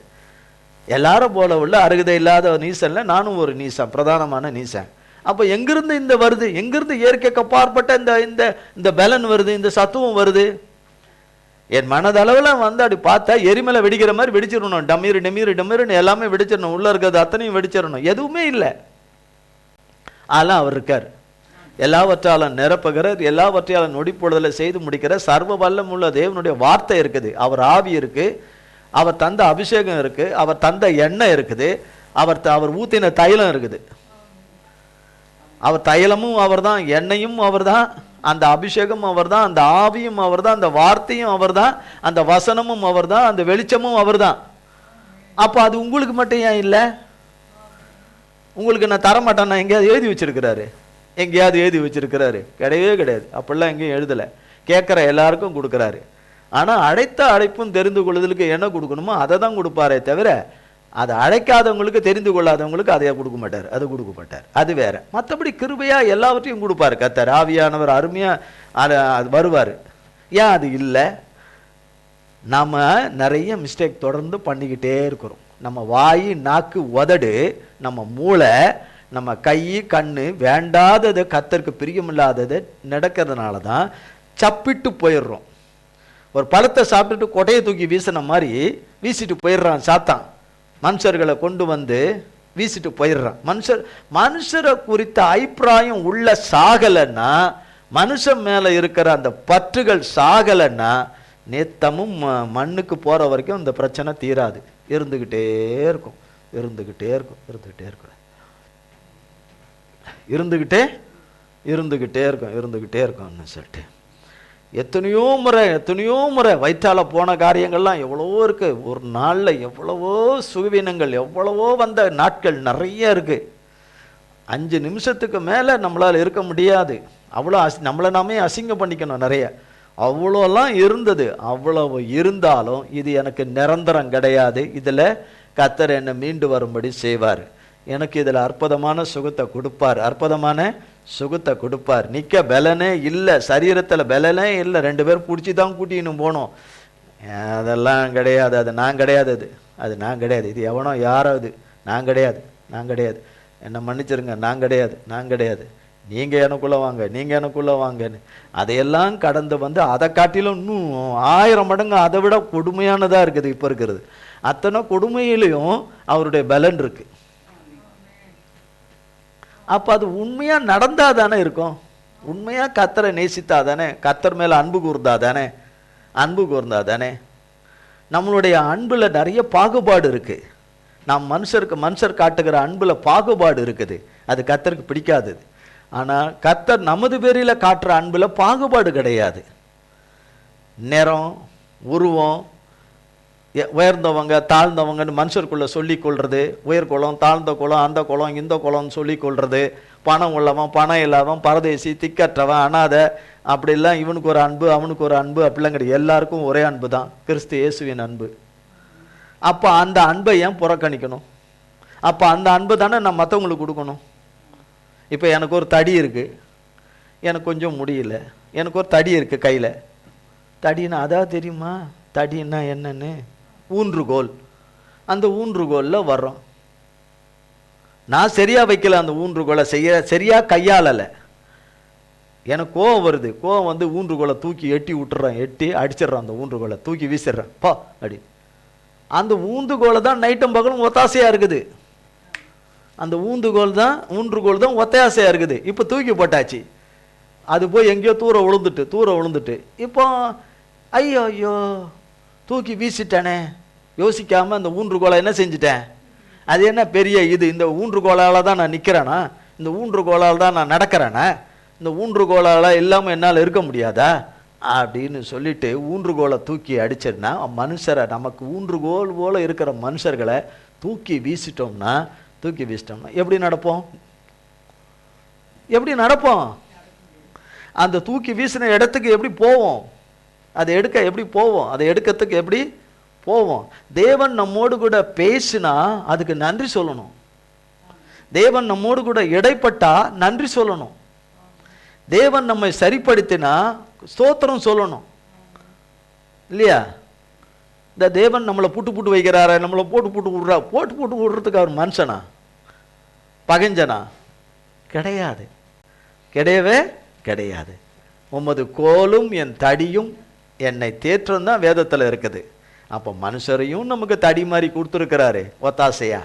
எல்லாரும் போல உள்ள அருகதை இல்லாத நீசன்ல நானும் ஒரு நீசன், பிரதானமான நீசன். அப்போ எங்கிருந்து இந்த வருது? எங்கிருந்து இயற்கைக்கு அப்பாற்பட்ட இந்த பலன் வருது, இந்த சத்துவம் வருது? என் மனதளவில் அப்படி பார்த்தா எரிமலை வெடிக்கிற மாதிரி வெடிச்சிடணும். டமீர் டமீர் டமீர்னு எல்லாமே வெடிச்சிடணும். உள்ள இருக்கிறது அத்தனையும் வெடிச்சிடணும். எதுவுமே இல்லை. அதெல்லாம் அவர் இருக்கார். எல்லாவற்றாலும் நிரப்புகிறார், எல்லாவற்றாலும் நொடிப்பொழுதில் செய்து முடிக்கிற சர்வ வல்லமுள்ள தேவனுடைய வார்த்தை இருக்குது. அவர் ஆவி இருக்கு, அவர் தந்த அபிஷேகம் இருக்கு, அவர் தந்த எண்ணெய் இருக்குது, அவர் ஊத்தின தைலம் இருக்குது. அவர் தைலமும் அவர் தான், எண்ணெயும் அவர் தான், அந்த அபிஷேகமும் அவர் தான், அந்த ஆவியும் அவர் தான், அந்த வார்த்தையும் அவர் தான், அந்த வசனமும் அவர் தான், அந்த வெளிச்சமும் அவர் தான். அப்போ அது உங்களுக்கு மட்டும் ஏன் இல்லை? உங்களுக்கு நான் தரமாட்டேன், நான் எங்கேயாவது எழுதி வச்சிருக்கிறாரு? எங்கேயாவது எழுதி வச்சிருக்கிறாரு? கிடையவே கிடையாது. அப்படிலாம் எங்கேயும் எழுதலை. கேட்குற எல்லாருக்கும் கொடுக்குறாரு. ஆனால் அழைத்த அழைப்பும் தெரிந்து கொள்ளுதலுக்கு என்ன கொடுக்கணுமோ அதை தான் கொடுப்பாரே தவிர, அதை அழைக்காதவங்களுக்கு, தெரிந்து கொள்ளாதவங்களுக்கு அதை கொடுக்க மாட்டார். அது கொடுக்க மாட்டார், அது வேற. மற்றபடி கிருபையா எல்லாவற்றையும் கொடுப்பார் கர்த்தர். ஆவியானவர் அருமையா வருவார். ஏன் அது இல்லை? நாம நிறைய மிஸ்டேக் தொடர்ந்து பண்ணிக்கிட்டே இருக்கிறோம். நம்ம வாய், நாக்கு, உதடு, நம்ம மூளை, நம்ம கை, கண்ணு வேண்டாததை, கர்த்தருக்கு பிரியமில்லாததை நடக்கிறதுனால தான் சப்பிட்டு போயிடுறோம். ஒரு பழத்தை சாப்பிட்டுட்டு கொட்டையை தூக்கி வீசின மாதிரி வீசிட்டு போயிடுறான் சாத்தான். மனுஷர்களை கொண்டு வந்து வீசிட்டு போயிடுறான். மனுஷரை குறித்த அபிப்பிராயம் உள்ள சாகலைன்னா, மனுஷன் மேலே இருக்கிற அந்த பற்றுகள் சாகலைன்னா, நேத்தமும் மண்ணுக்கு போகிற வரைக்கும் இந்த பிரச்சனை தீராது. இருந்துக்கிட்டே இருக்கும், இருந்துக்கிட்டே இருக்கும், இருந்துக்கிட்டே இருக்கும், இருந்துக்கிட்டே இருக்கும்னு சொல்லிட்டு எத்தனையோ முறை வயிற்றால போன காரியங்கள்லாம் எவ்வளவோ இருக்கு. ஒரு நாளில் எவ்வளவோ சுகவீனங்கள், எவ்வளவோ வந்த நாட்கள் நிறைய இருக்கு. 5 நிமிஷத்துக்கு மேலே நம்மளால் இருக்க முடியாது. அவ்வளோ நம்மளை நாமே அசிங்கம் பண்ணிக்கணும் நிறைய. அவ்வளோலாம் இருந்தது. அவ்வளவு இருந்தாலும் இது எனக்கு நிரந்தரம் கிடையாது. இதில் கர்த்தர் என்னை மீண்டு வரும்படி செய்வார். எனக்கு இதில் அற்புதமான சுகத்தை கொடுப்பார், அற்புதமான சுகத்தை கொடுப்பார். நிற்க பலனே இல்லை, சரீரத்தில் பலனே இல்லை, 2 பேர் பிடிச்சி தான் கூட்டின்னு போனோம். அதெல்லாம் கிடையாது, அது நான் கிடையாது. அது நான் கிடையாது. இது எவனோ யாராவது, நான் கிடையாது, நான் கிடையாது, என்னை மன்னிச்சிருங்க, நான் கிடையாது, நான் கிடையாது, நீங்கள் எனக்குள்ளே வாங்க, நீங்கள் எனக்குள்ளே வாங்கன்னு அதையெல்லாம் கடந்து வந்து அதை காட்டிலும் இன்னும் 1000 மடங்கு அதை விட கொடுமையானதாக இருக்குது இப்போ இருக்கிறது. அத்தனை கொடுமையிலையும் அவருடைய பலன் இருக்கு. அப்போ அது உண்மையாக நடந்தால் தானே இருக்கும். உண்மையாக கர்த்தரை நேசித்தா தானே, கர்த்தர் மேலே அன்பு கூர்ந்தா தானே, அன்பு கூர்ந்தா தானே. நம்மளுடைய அன்பில் நிறைய பாகுபாடு இருக்குது. நாம் மனுஷர் காட்டுகிற அன்பில் பாகுபாடு இருக்குது. அது கர்த்தருக்கு பிடிக்காதது. ஆனால் கர்த்தர் நமது பேரில் காட்டுற அன்பில் பாகுபாடு கிடையாது. நிறம், உருவம், உயர்ந்தவங்க தாழ்ந்தவங்கன்னு மனுஷருக்குள்ளே சொல்லி கொள்வது, உயர்குலம் தாழ்ந்த குலம், அந்த குலம் இந்த குலம்னு சொல்லி கொள்வது, பணம் உள்ளவன் பணம் இல்லாதவன், பரதேசி திக்கற்றவன் அனாதை, அப்படிலாம் இவனுக்கு ஒரு அன்பு அவனுக்கு ஒரு அன்பு அப்படிலாம் கிடையாது. எல்லாருக்கும் ஒரே அன்பு தான், கிறிஸ்து இயேசுவின் அன்பு. அப்போ அந்த அன்பை ஏன் புறக்கணிக்கணும்? அப்போ அந்த அன்பு தானே நான் மற்றவங்களுக்கு கொடுக்கணும். இப்போ எனக்கு ஒரு தடி இருக்குது, எனக்கு கொஞ்சம் முடியல, எனக்கு ஒரு தடி இருக்குது கையில். தடின்னா அதான் தெரியுமா? தடின்னா என்னன்னு? ஊன்றுகோல். அந்த ஊன்றுகோலில் வர்றோம். நான் சரியாக வைக்கல, அந்த ஊன்றுகோலை சரியாக கையாளலை. எனக்கு கோவம் வருது, கோவம் வந்து ஊன்றுகோலை தூக்கி எட்டி விட்டுறேன், எட்டி அடிச்சிட்றான், அந்த ஊன்றுகோலை தூக்கி வீசிடுறேன் பா அடி. அந்த ஊன்றுகோலை தான் நைட்டும் பகலும் ஒத்தாசையாக இருக்குது. அந்த ஊன்றுகோல் தான் ஒத்தாசையாக இருக்குது. இப்போ தூக்கி போட்டாச்சு, அது போய் எங்கேயோ தூர விழுந்துட்டு இப்போ ஐயோ ஐயோ தூக்கி வீசிட்டானே. யோசிக்காமல் அந்த ஊன்றுகோலை என்ன செஞ்சிட்டேன்? அது என்ன பெரிய இது, இந்த ஊன்றுகோலால் தான் நான் நிற்கிறேனா, இந்த ஊன்றுகோலால் தான் நான் நடக்கிறேனா, இந்த ஊன்றுகோலால் இல்லாமல் என்னால் இருக்க முடியாதா அப்படின்னு சொல்லிட்டு ஊன்றுகோலை தூக்கி அடிச்சிருந்தா மனுஷரை, நமக்கு ஊன்றுகோல் போல இருக்கிற மனுஷர்களை தூக்கி வீசிட்டோம்னா எப்படி நடப்போம்? அந்த தூக்கி வீசின இடத்துக்கு எப்படி போவோம்? அதை எடுக்க எப்படி போவோம்? அதை எடுக்கிறதுக்கு எப்படி போவோம்? தேவன் நம்மோடு கூட பேசினா அதுக்கு நன்றி சொல்லணும். தேவன் நம்மோடு கூட இடைப்பட்டா நன்றி சொல்லணும். தேவன் நம்மை சரிப்படுத்தினா ஸ்தோத்திரம் சொல்லணும் இல்லையா? இந்த தேவன் நம்மளை புட்டு வைக்கிறாரா, நம்மளை போட்டு விடுறதுக்கு அவர் மனுஷனா, பகைஞ்சனா? கிடையவே கிடையாது. உமது கோலும் என் தடியும் என்னை தேற்றம் தான் வேதத்தில் இருக்குது. அப்போ மனுஷரையும் நமக்கு தடி மாதிரி கொடுத்துருக்கிறாரு ஒத்தாசையா.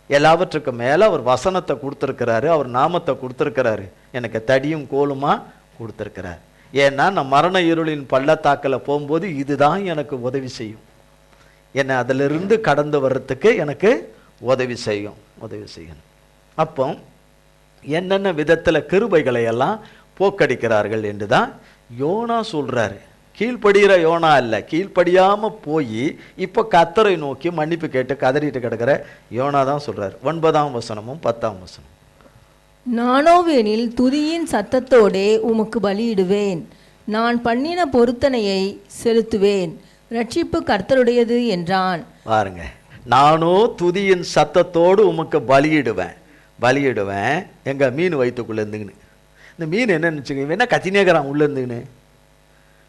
எல்லாவற்றுக்கும் மேலே அவர் வசனத்தை கொடுத்துருக்கிறாரு, அவர் நாமத்தை கொடுத்துருக்கிறாரு, எனக்கு தடியும் கோலுமா கொடுத்துருக்கிறார். ஏன்னா நான் மரண இருளின் பள்ளத்தாக்கில் போகும்போது இதுதான் எனக்கு உதவி செய்யும், என்னை அதிலிருந்து கடந்து வர்றதுக்கு எனக்கு உதவி செய்யும். அப்போ என்னென்ன விதத்தில் கிருபைகளை எல்லாம் போக்கடிக்கிறார்கள் என்று தான் யோனா சொல்கிறாரு. கீழ்ப்படுகிற யோனா இல்லை, கீழ்ப்படியாமல் போய் இப்போ கர்த்தரை நோக்கி மன்னிப்பு கேட்டு கதறிட்டு கிடக்கிற யோனா தான் சொல்கிறார். 9ஆம் வசனமும் 10ஆம் வசனம். நானோவெனில் துதியின் சத்தத்தோடே உமக்கு பலியிடுவேன், நான் பண்ணின பொருத்தனையை செலுத்துவேன், ரட்சிப்பு கர்த்தருடையது என்றான். பாருங்க, நானோ துதியின் சத்தத்தோடு உமக்கு பலியிடுவேன். எங்க மீன் வயிற்றுக்குள்ளே இருந்துங்கன்னு. இந்த மீன் என்ன நினச்சிக்க, என்ன கத்தினேக்கிறான் உள்ளே இருந்துங்கன்னு.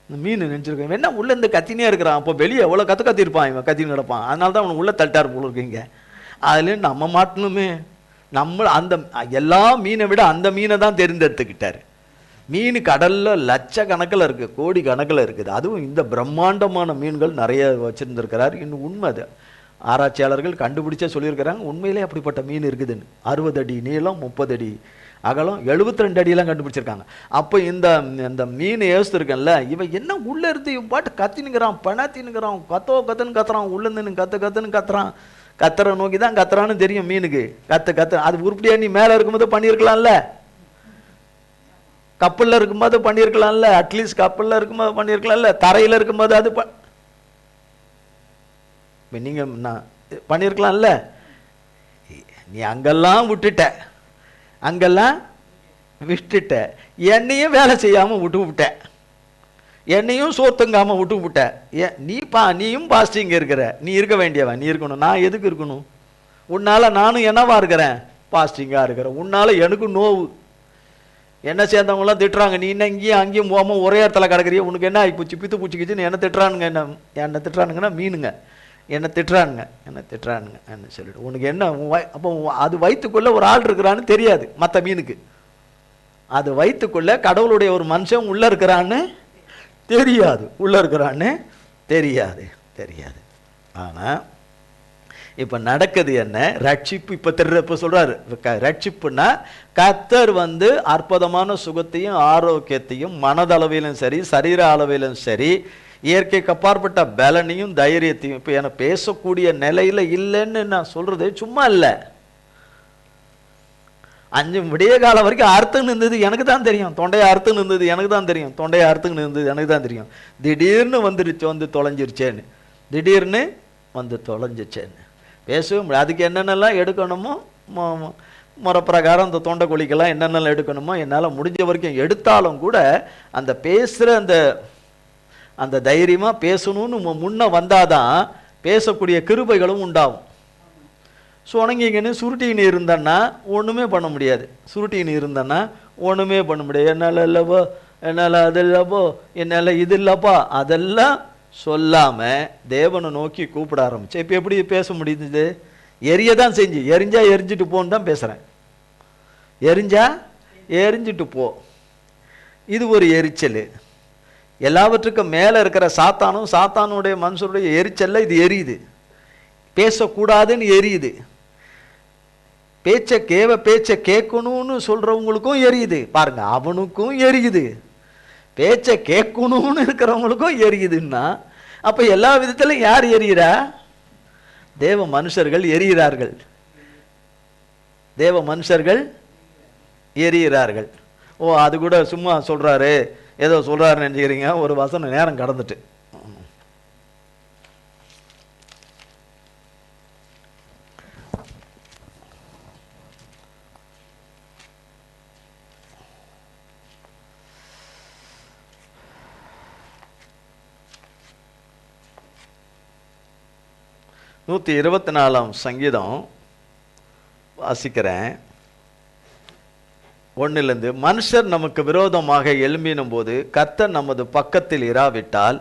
இந்த மீன் நினச்சிருக்கேன் என்ன உள்ளேருந்து கத்தினே இருக்கிறான். அப்போ வெளியே எவ்வளோ கத்திருப்பான், இவன் கத்தின்னு கிடப்பான். அதனால தான் அவனை உள்ளே தள்ளிட்டார் போல இருக்கீங்க. அதுலேயும் நம்ம மாட்டணுமே, நம்ம அந்த எல்லா மீனை விட அந்த மீனை தான் தேர்ந்தெடுத்துக்கிட்டார். மீன் கடலில் லட்சக்கணக்கில் இருக்குது, கோடி கணக்கில் இருக்குது. அதுவும் இந்த பிரம்மாண்டமான மீன்கள் நிறைய வச்சுருந்துருக்கிறார். இன்னும் உண்மை அது ஆராய்ச்சியாளர்கள் கண்டுபிடிச்சே சொல்லியிருக்கிறாங்க. உண்மையிலே அப்படிப்பட்ட மீன் இருக்குதுன்னு. 60 அடி நீளம், 30 அடி அகலம், 72 அடியெல்லாம் கண்டுபிடிச்சிருக்காங்க. அப்போ இந்த மீன் ஏசுருக்கேன்ல, இவன் என்ன உள்ளே இருந்து இவன் பாட்டு கத்தினுங்கிறான், பணத்தினுங்கிறான், கத்துன்னு கத்துறான், உள்ளேருந்து கத்துன்னு கத்துறான். கத்துற நோக்கி தான் கத்துறான்னு தெரியும் மீனுக்கு. கத்து அது உருப்படியா நீ மேலே இருக்கும்போது பண்ணியிருக்கலாம்ல, கப்பலில் இருக்கும்போது பண்ணியிருக்கலாம்ல, அட்லீஸ்ட் கப்பலில் இருக்கும்போது பண்ணியிருக்கலாம்ல, தரையில் இருக்கும்போது அது நீங்கள் நான் பண்ணியிருக்கலாம்ல. நீ அங்கெல்லாம் விட்டுட்ட, என்னையும் வேலை செய்யாமல் விட்ட, என்னையும் சோத்துங்காமல் விட்ட. நீயும் பாஸ்டிங் இருக்கிற, நீ இருக்க வேண்டியவன், நீ இருக்கணும். நான் எதுக்கு இருக்கணும்? உன்னால் நானும் என்னவா இருக்கிறேன்? பாஸ்டிங்காக இருக்கிறேன். உன்னால் எனக்கு நோவு. என்ன சேர்ந்தவங்களாம் திட்டுறாங்க, நீ என்ன இங்கேயும் அங்கேயும் போகாமல் ஒரே இடத்துல கிடக்குறிய, உனக்கு என்ன ஆகி பூச்சி பித்து பூச்சிக்கிச்சுன்னு என்ன திட்டுறானுங்கன்னா மீனுங்க. என்னை திட்டுறானுங்க என்ன சொல்லிட்டு உனக்கு என்ன அப்போ அது வயிற்றுக்குள்ளே ஒரு ஆள் இருக்கிறான்னு தெரியாது மற்ற மீனுக்கு. அது வயிற்றுக்குள்ளே கடவுளுடைய ஒரு மனுஷன் உள்ளே இருக்கிறான்னு தெரியாது, உள்ளே இருக்கிறான்னு தெரியாது. ஆனால் இப்போ நடக்குது என்ன, ரட்சிப்பு இப்போ சொல்கிறாரு. ரட்சிப்புன்னா கர்த்தர் அற்புதமான சுகத்தையும் ஆரோக்கியத்தையும் மனதளவிலும் சரி சரீர அளவிலும் சரி இயற்கைக்கு அப்பாற்பட்ட பலனையும் தைரியத்தையும் இப்போ எனக்கு பேசக்கூடிய நிலையில் இல்லைன்னு நான் சொல்கிறது சும்மா இல்லை. 5 விடிய காலம் வரைக்கும் அறுத்துன்னு இருந்தது எனக்கு தான் தெரியும், தொண்டையை அறுத்துன்னு இருந்தது எனக்கு தான் தெரியும், தொண்டையை அறுத்துன்னு இருந்தது எனக்கு தான் தெரியும். திடீர்னு தொலைஞ்சிருச்சேன்னு, திடீர்னு தொலைஞ்சிச்சேன்னு பேசவே முடியாது. அதுக்கு என்னென்னலாம் எடுக்கணுமோ முறைப்பிரகாரம் அந்த தொண்டை குழிக்கெல்லாம் என்னென்னலாம் எடுக்கணுமோ என்னால் முடிஞ்ச வரைக்கும் எடுத்தாலும் கூட அந்த பேசுகிற அந்த தைரியமாக பேசணும்னு முன்ன வந்தாதான் பேசக்கூடிய கிருபைகளும் உண்டாகும். சுணங்கிங்கன்னு சுருட்டின்னு இருந்தேன்னா ஒன்றுமே பண்ண முடியாது, ஒன்றுமே பண்ண முடியாது. என்னால் இல்லைப்போ, என்னால் அது இல்லைப்போ, என்னால் இது இல்லைப்பா, அதெல்லாம் சொல்லாமல் தேவனை நோக்கி கூப்பிட ஆரம்பிச்சு. இப்போ எப்படி பேச முடியுது? எரியதான் செஞ்சு எரிஞ்சா எரிஞ்சிட்டு போன்னு தான் பேசுகிறேன். எரிஞ்சா எரிஞ்சிட்டு போ, இது ஒரு எரிச்சல். எல்லாவற்றுக்கும் மேலே இருக்கிற சாத்தானுடைய மனுஷருடைய எரிச்சல்ல இது எரியுது. பேசக்கூடாதுன்னு எரியுது. பேச்சை கேட்கணும்னு சொல்றவங்களுக்கும் எரியுது பாருங்க, அவனுக்கும் எரியுது. பேச்சை கேட்கணும்னு இருக்கிறவங்களுக்கும் எரியுதுன்னா அப்ப எல்லா விதத்திலும் யார் எரிகிறா? தேவ மனுஷர்கள் எரிகிறார்கள். ஓ, அது கூட சும்மா சொல்றாரு, ஏதோ சொல்றாருன்னு நினைக்கிறீங்க. ஒரு வசனம் நேரம் கடந்துட்டு சங்கீதம் வாசிக்கிறேன். 1 மனுஷர் நமக்கு விரோதமாக எழும்பினும் போது கர்த்தர் நமது பக்கத்தில் இராவிட்டால்,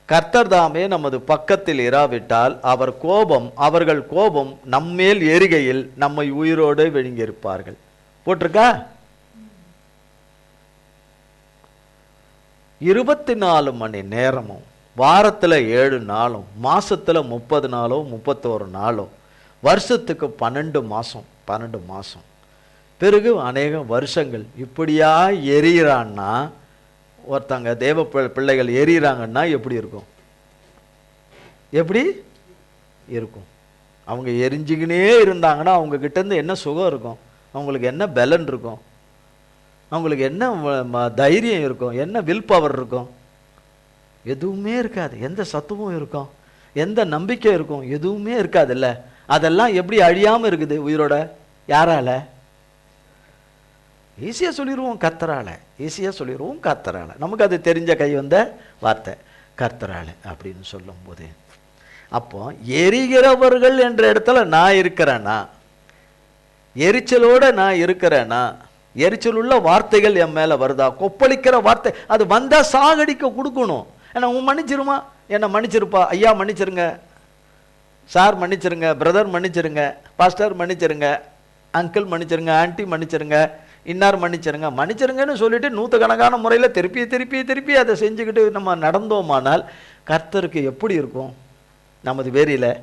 கர்த்தர் தாமே நமது பக்கத்தில் இராவிட்டால் அவர்கள் கோபம் நம்மேல் எரிகையில் நம்மை உயிரோடு விழுங்கியிருப்பார்கள். போட்டிருக்கா? 24 மணி நேரமும், வாரத்தில் 7 நாளும், மாசத்துல 30 நாளோ 31 நாளோ, வருஷத்துக்கு 12 மாசம், பிறகு அநேக வருஷங்கள் இப்படியா எரியிறான்னா, ஒருத்தங்க தேவ பிள்ளைகள் எரியிறாங்கன்னா எப்படி இருக்கும்? அவங்க எரிஞ்சுக்கினே இருந்தாங்கன்னா அவங்க கிட்ட இருந்து என்ன சுகம் இருக்கும்? அவங்களுக்கு என்ன பலன் இருக்கும்? அவங்களுக்கு என்ன தைரியம் இருக்கும்? என்ன வில் பவர் இருக்கும்? எதுவுமே இருக்காது. எந்த சத்துவம் இருக்கும்? எந்த நம்பிக்கை இருக்கும்? எதுவுமே இருக்காதுல்ல. அதெல்லாம் எப்படி அழியாம இருக்குது உயிரோட? யாரால? ஈஸியாக சொல்லிடுவோம், கர்த்தரால. நமக்கு அது தெரிஞ்ச கை வந்த வார்த்தை, கர்த்தரால அப்படின்னு சொல்லும் போது, அப்போ எரிகிறவர்கள் என்ற இடத்துல நான் இருக்கிறேன்னா, எரிச்சலோட நான் இருக்கிறேன்னா, எரிச்சல் உள்ள வார்த்தைகள் என் மேல வருதா? கொப்பளிக்கிற வார்த்தை அது வந்தா சாகடிக்க கொடுக்கணும். ஏன்னா உன் மன்னிச்சிருமா, என்னை மன்னிச்சிருப்பா, ஐயா மன்னிச்சிருங்க, சார் மன்னிச்சிருங்க, பிரதர் மன்னிச்சிருங்க, பாஸ்டர் மன்னிச்சிருங்க, அங்கிள் மன்னிச்சிருங்க, ஆன்டி மன்னிச்சிருங்க, இன்னார் மன்னிச்சிருங்கன்னு சொல்லிட்டு நூற்றுக்கணக்கான முறையில் திருப்பி அதை செஞ்சுக்கிட்டு நம்ம நடந்தோமானால் கர்த்தருக்கு எப்படி இருக்கும்? நமது வேரியில்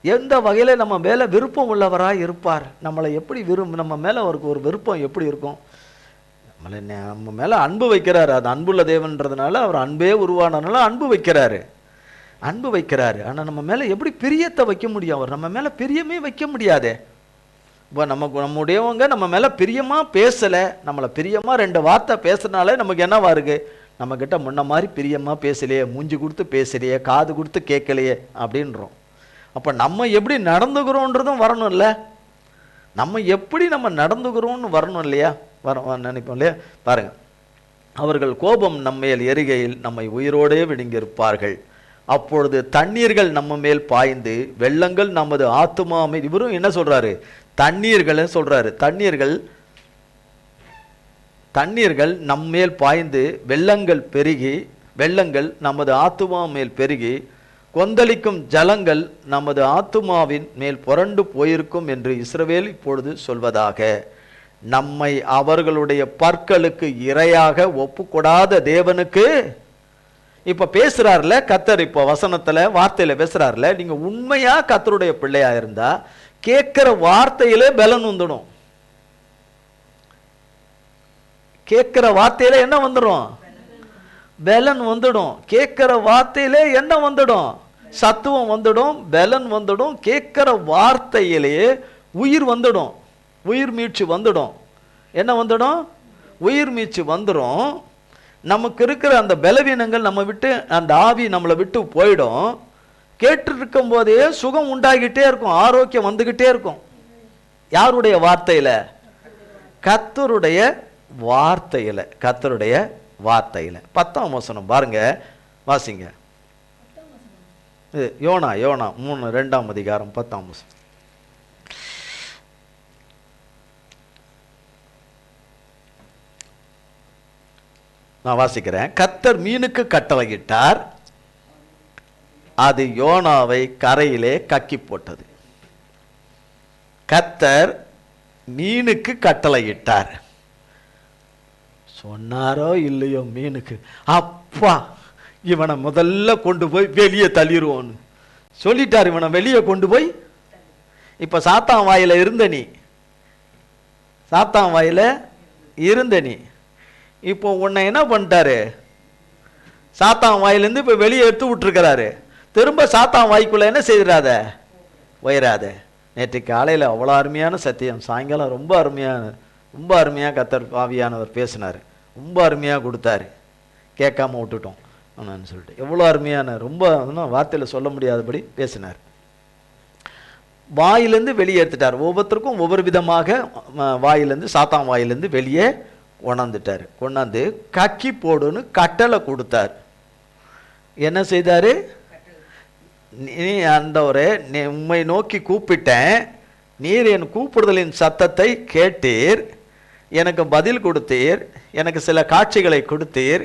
எந்த வகையில் நம்ம மேலே விருப்பம் உள்ளவராக இருப்பார்? நம்மளை எப்படி நம்ம மேலே அவருக்கு ஒரு விருப்பம் எப்படி இருக்கும்? நம்ம மேலே அன்பு வைக்கிறாரு. அது அன்புள்ள தேவன்றதுனால அவர் அன்பே உருவானதுனால அன்பு வைக்கிறாரு. ஆனால் நம்ம மேலே எப்படி பிரியத்தை வைக்க முடியும்? அவர் நம்ம மேலே பிரியமே வைக்க முடியாதே. இப்போ நம்முடையவங்க நம்ம மேலே பிரியமாக பேசலை, நம்மளை பிரியமாக 2 வார்த்தை பேசுனாலே நமக்கு என்னவா இருக்கு? நம்மக்கிட்ட முன்ன மாதிரி பிரியமாக பேசலையே, மூஞ்சி கொடுத்து பேசலையே, காது கொடுத்து கேட்கலையே அப்படின்றோம். அப்போ நம்ம எப்படி நடந்துக்கிறோன்றதும் வரணும் இல்லை? நம்ம எப்படி நடந்துக்கிறோன்னு வரணும் இல்லையா? நினைப்போம் இல்லையா? பாருங்க, அவர்கள் கோபம் நம்மேல் எரிகையில் நம்மை உயிரோடே விழுங்கியிருப்பார்கள். அப்பொழுது தண்ணீர்கள் நம்ம மேல் பாய்ந்து வெள்ளங்கள் நமது ஆத்துமாவை, இவரும் என்ன சொல்றாரு? தண்ணீர்கள் சொல்றாரு. தண்ணீர்கள் நம்மேல் பாய்ந்து வெள்ளங்கள் நமது ஆத்துமா மேல் பெருகி கொந்தளிக்கும் ஜலங்கள் நமது ஆத்துமாவின் மேல் புரண்டு போயிருக்கும் என்று இஸ்ரவேல் இப்பொழுது சொல்வதாக. நம்மை அவர்களுடைய பற்களுக்கு இரையாக ஒப்புக்கொடாத தேவனுக்கு இப்ப பேசுறாருல கர்த்தர், இப்ப வசனத்துல வார்த்தையில பேசுறாருல, நீங்க உண்மையா கர்த்தருடைய பிள்ளையா இருந்தா கேட்கிற வார்த்தையிலே பலன் வந்துடும். கேட்கிற வார்த்தையில என்ன வந்துடும்? பலன் வந்துடும். கேட்கிற வார்த்தையிலே என்ன வந்துடும்? சத்துவம் வந்துடும், பலன் வந்துடும். கேட்கிற வார்த்தையிலேயே உயிர் வந்துடும், உயிர் மீட்சி வந்துடும். என்ன வந்துடும்? உயிர் மீட்சி வந்துடும். நமக்கு இருக்கிற அந்த பலவீனங்கள் நம்ம விட்டு, அந்த ஆவி நம்மளை விட்டு போயிடும். கேட்டு இருக்கும் போதே சுகம் உண்டாகிட்டே இருக்கும், ஆரோக்கியம் வந்துகிட்டே இருக்கும். யாருடைய வார்த்தையில? கர்த்தருடைய வார்த்தையில. கர்த்தருடைய வார்த்தையில. 10ஆம் வசனம் பாருங்க, வாசிங்க. யோனா 3 அதிகாரம் 10ஆம் வசனம். நான் வாசிக்கிறேன். கர்த்தர் மீனுக்கு கட்டளையிட்டார், அது யோனாவை கரையிலே கக்கி போட்டது. கர்த்தர் மீனுக்கு கட்டளையிட்டார். சொன்னாரோ இல்லையோ மீனுக்கு, அப்பா இவனை முதல்ல கொண்டு போய் வெளியே தள்ளிடுவோன்னு சொல்லிட்டார். இவனை வெளியே கொண்டு போய், இப்ப சாத்தான் வாயில இருந்த நீ, சாத்தான் வாயில இருந்த நீ, இப்போ உன்னை என்ன பண்ணிட்டாரு? சாத்தான் வாயிலிருந்து இப்ப வெளியே எடுத்து விட்டுருக்கிறாரு. திரும்ப சாத்தான் வாய்க்குள்ள என்ன செய்திடாத, உயராத. நேற்று காலையில் அவ்வளோ அருமையான சத்தியம், சாயங்காலம் ரொம்ப அருமையாக கர்த்தர் ஆவியானவர் பேசினார், ரொம்ப அருமையாக கொடுத்தாரு, கேட்காம விட்டுட்டோம் அப்படின்னு சொல்லிட்டு. எவ்வளோ அருமையான, ரொம்ப வார்த்தையில் சொல்ல முடியாதபடி பேசினார். வாயிலேருந்து வெளியே எடுத்துட்டார். ஒவ்வொருத்தருக்கும் ஒவ்வொரு விதமாக வாயிலேருந்து, சாத்தான் வாயிலேருந்து வெளியே கொண்டாந்துட்டார். கொண்டாந்து கக்கி போடுன்னு கட்டளை கொடுத்தார். என்ன செய்தாரு? நீ ஆண்டவரே, உம்மை நோக்கி கூப்பிட்டேன், நீர் என் கூப்பிடுதலின் சத்தத்தை கேட்டீர், எனக்கு பதில் கொடுத்தீர், எனக்கு சில காட்சிகளை கொடுத்தீர்,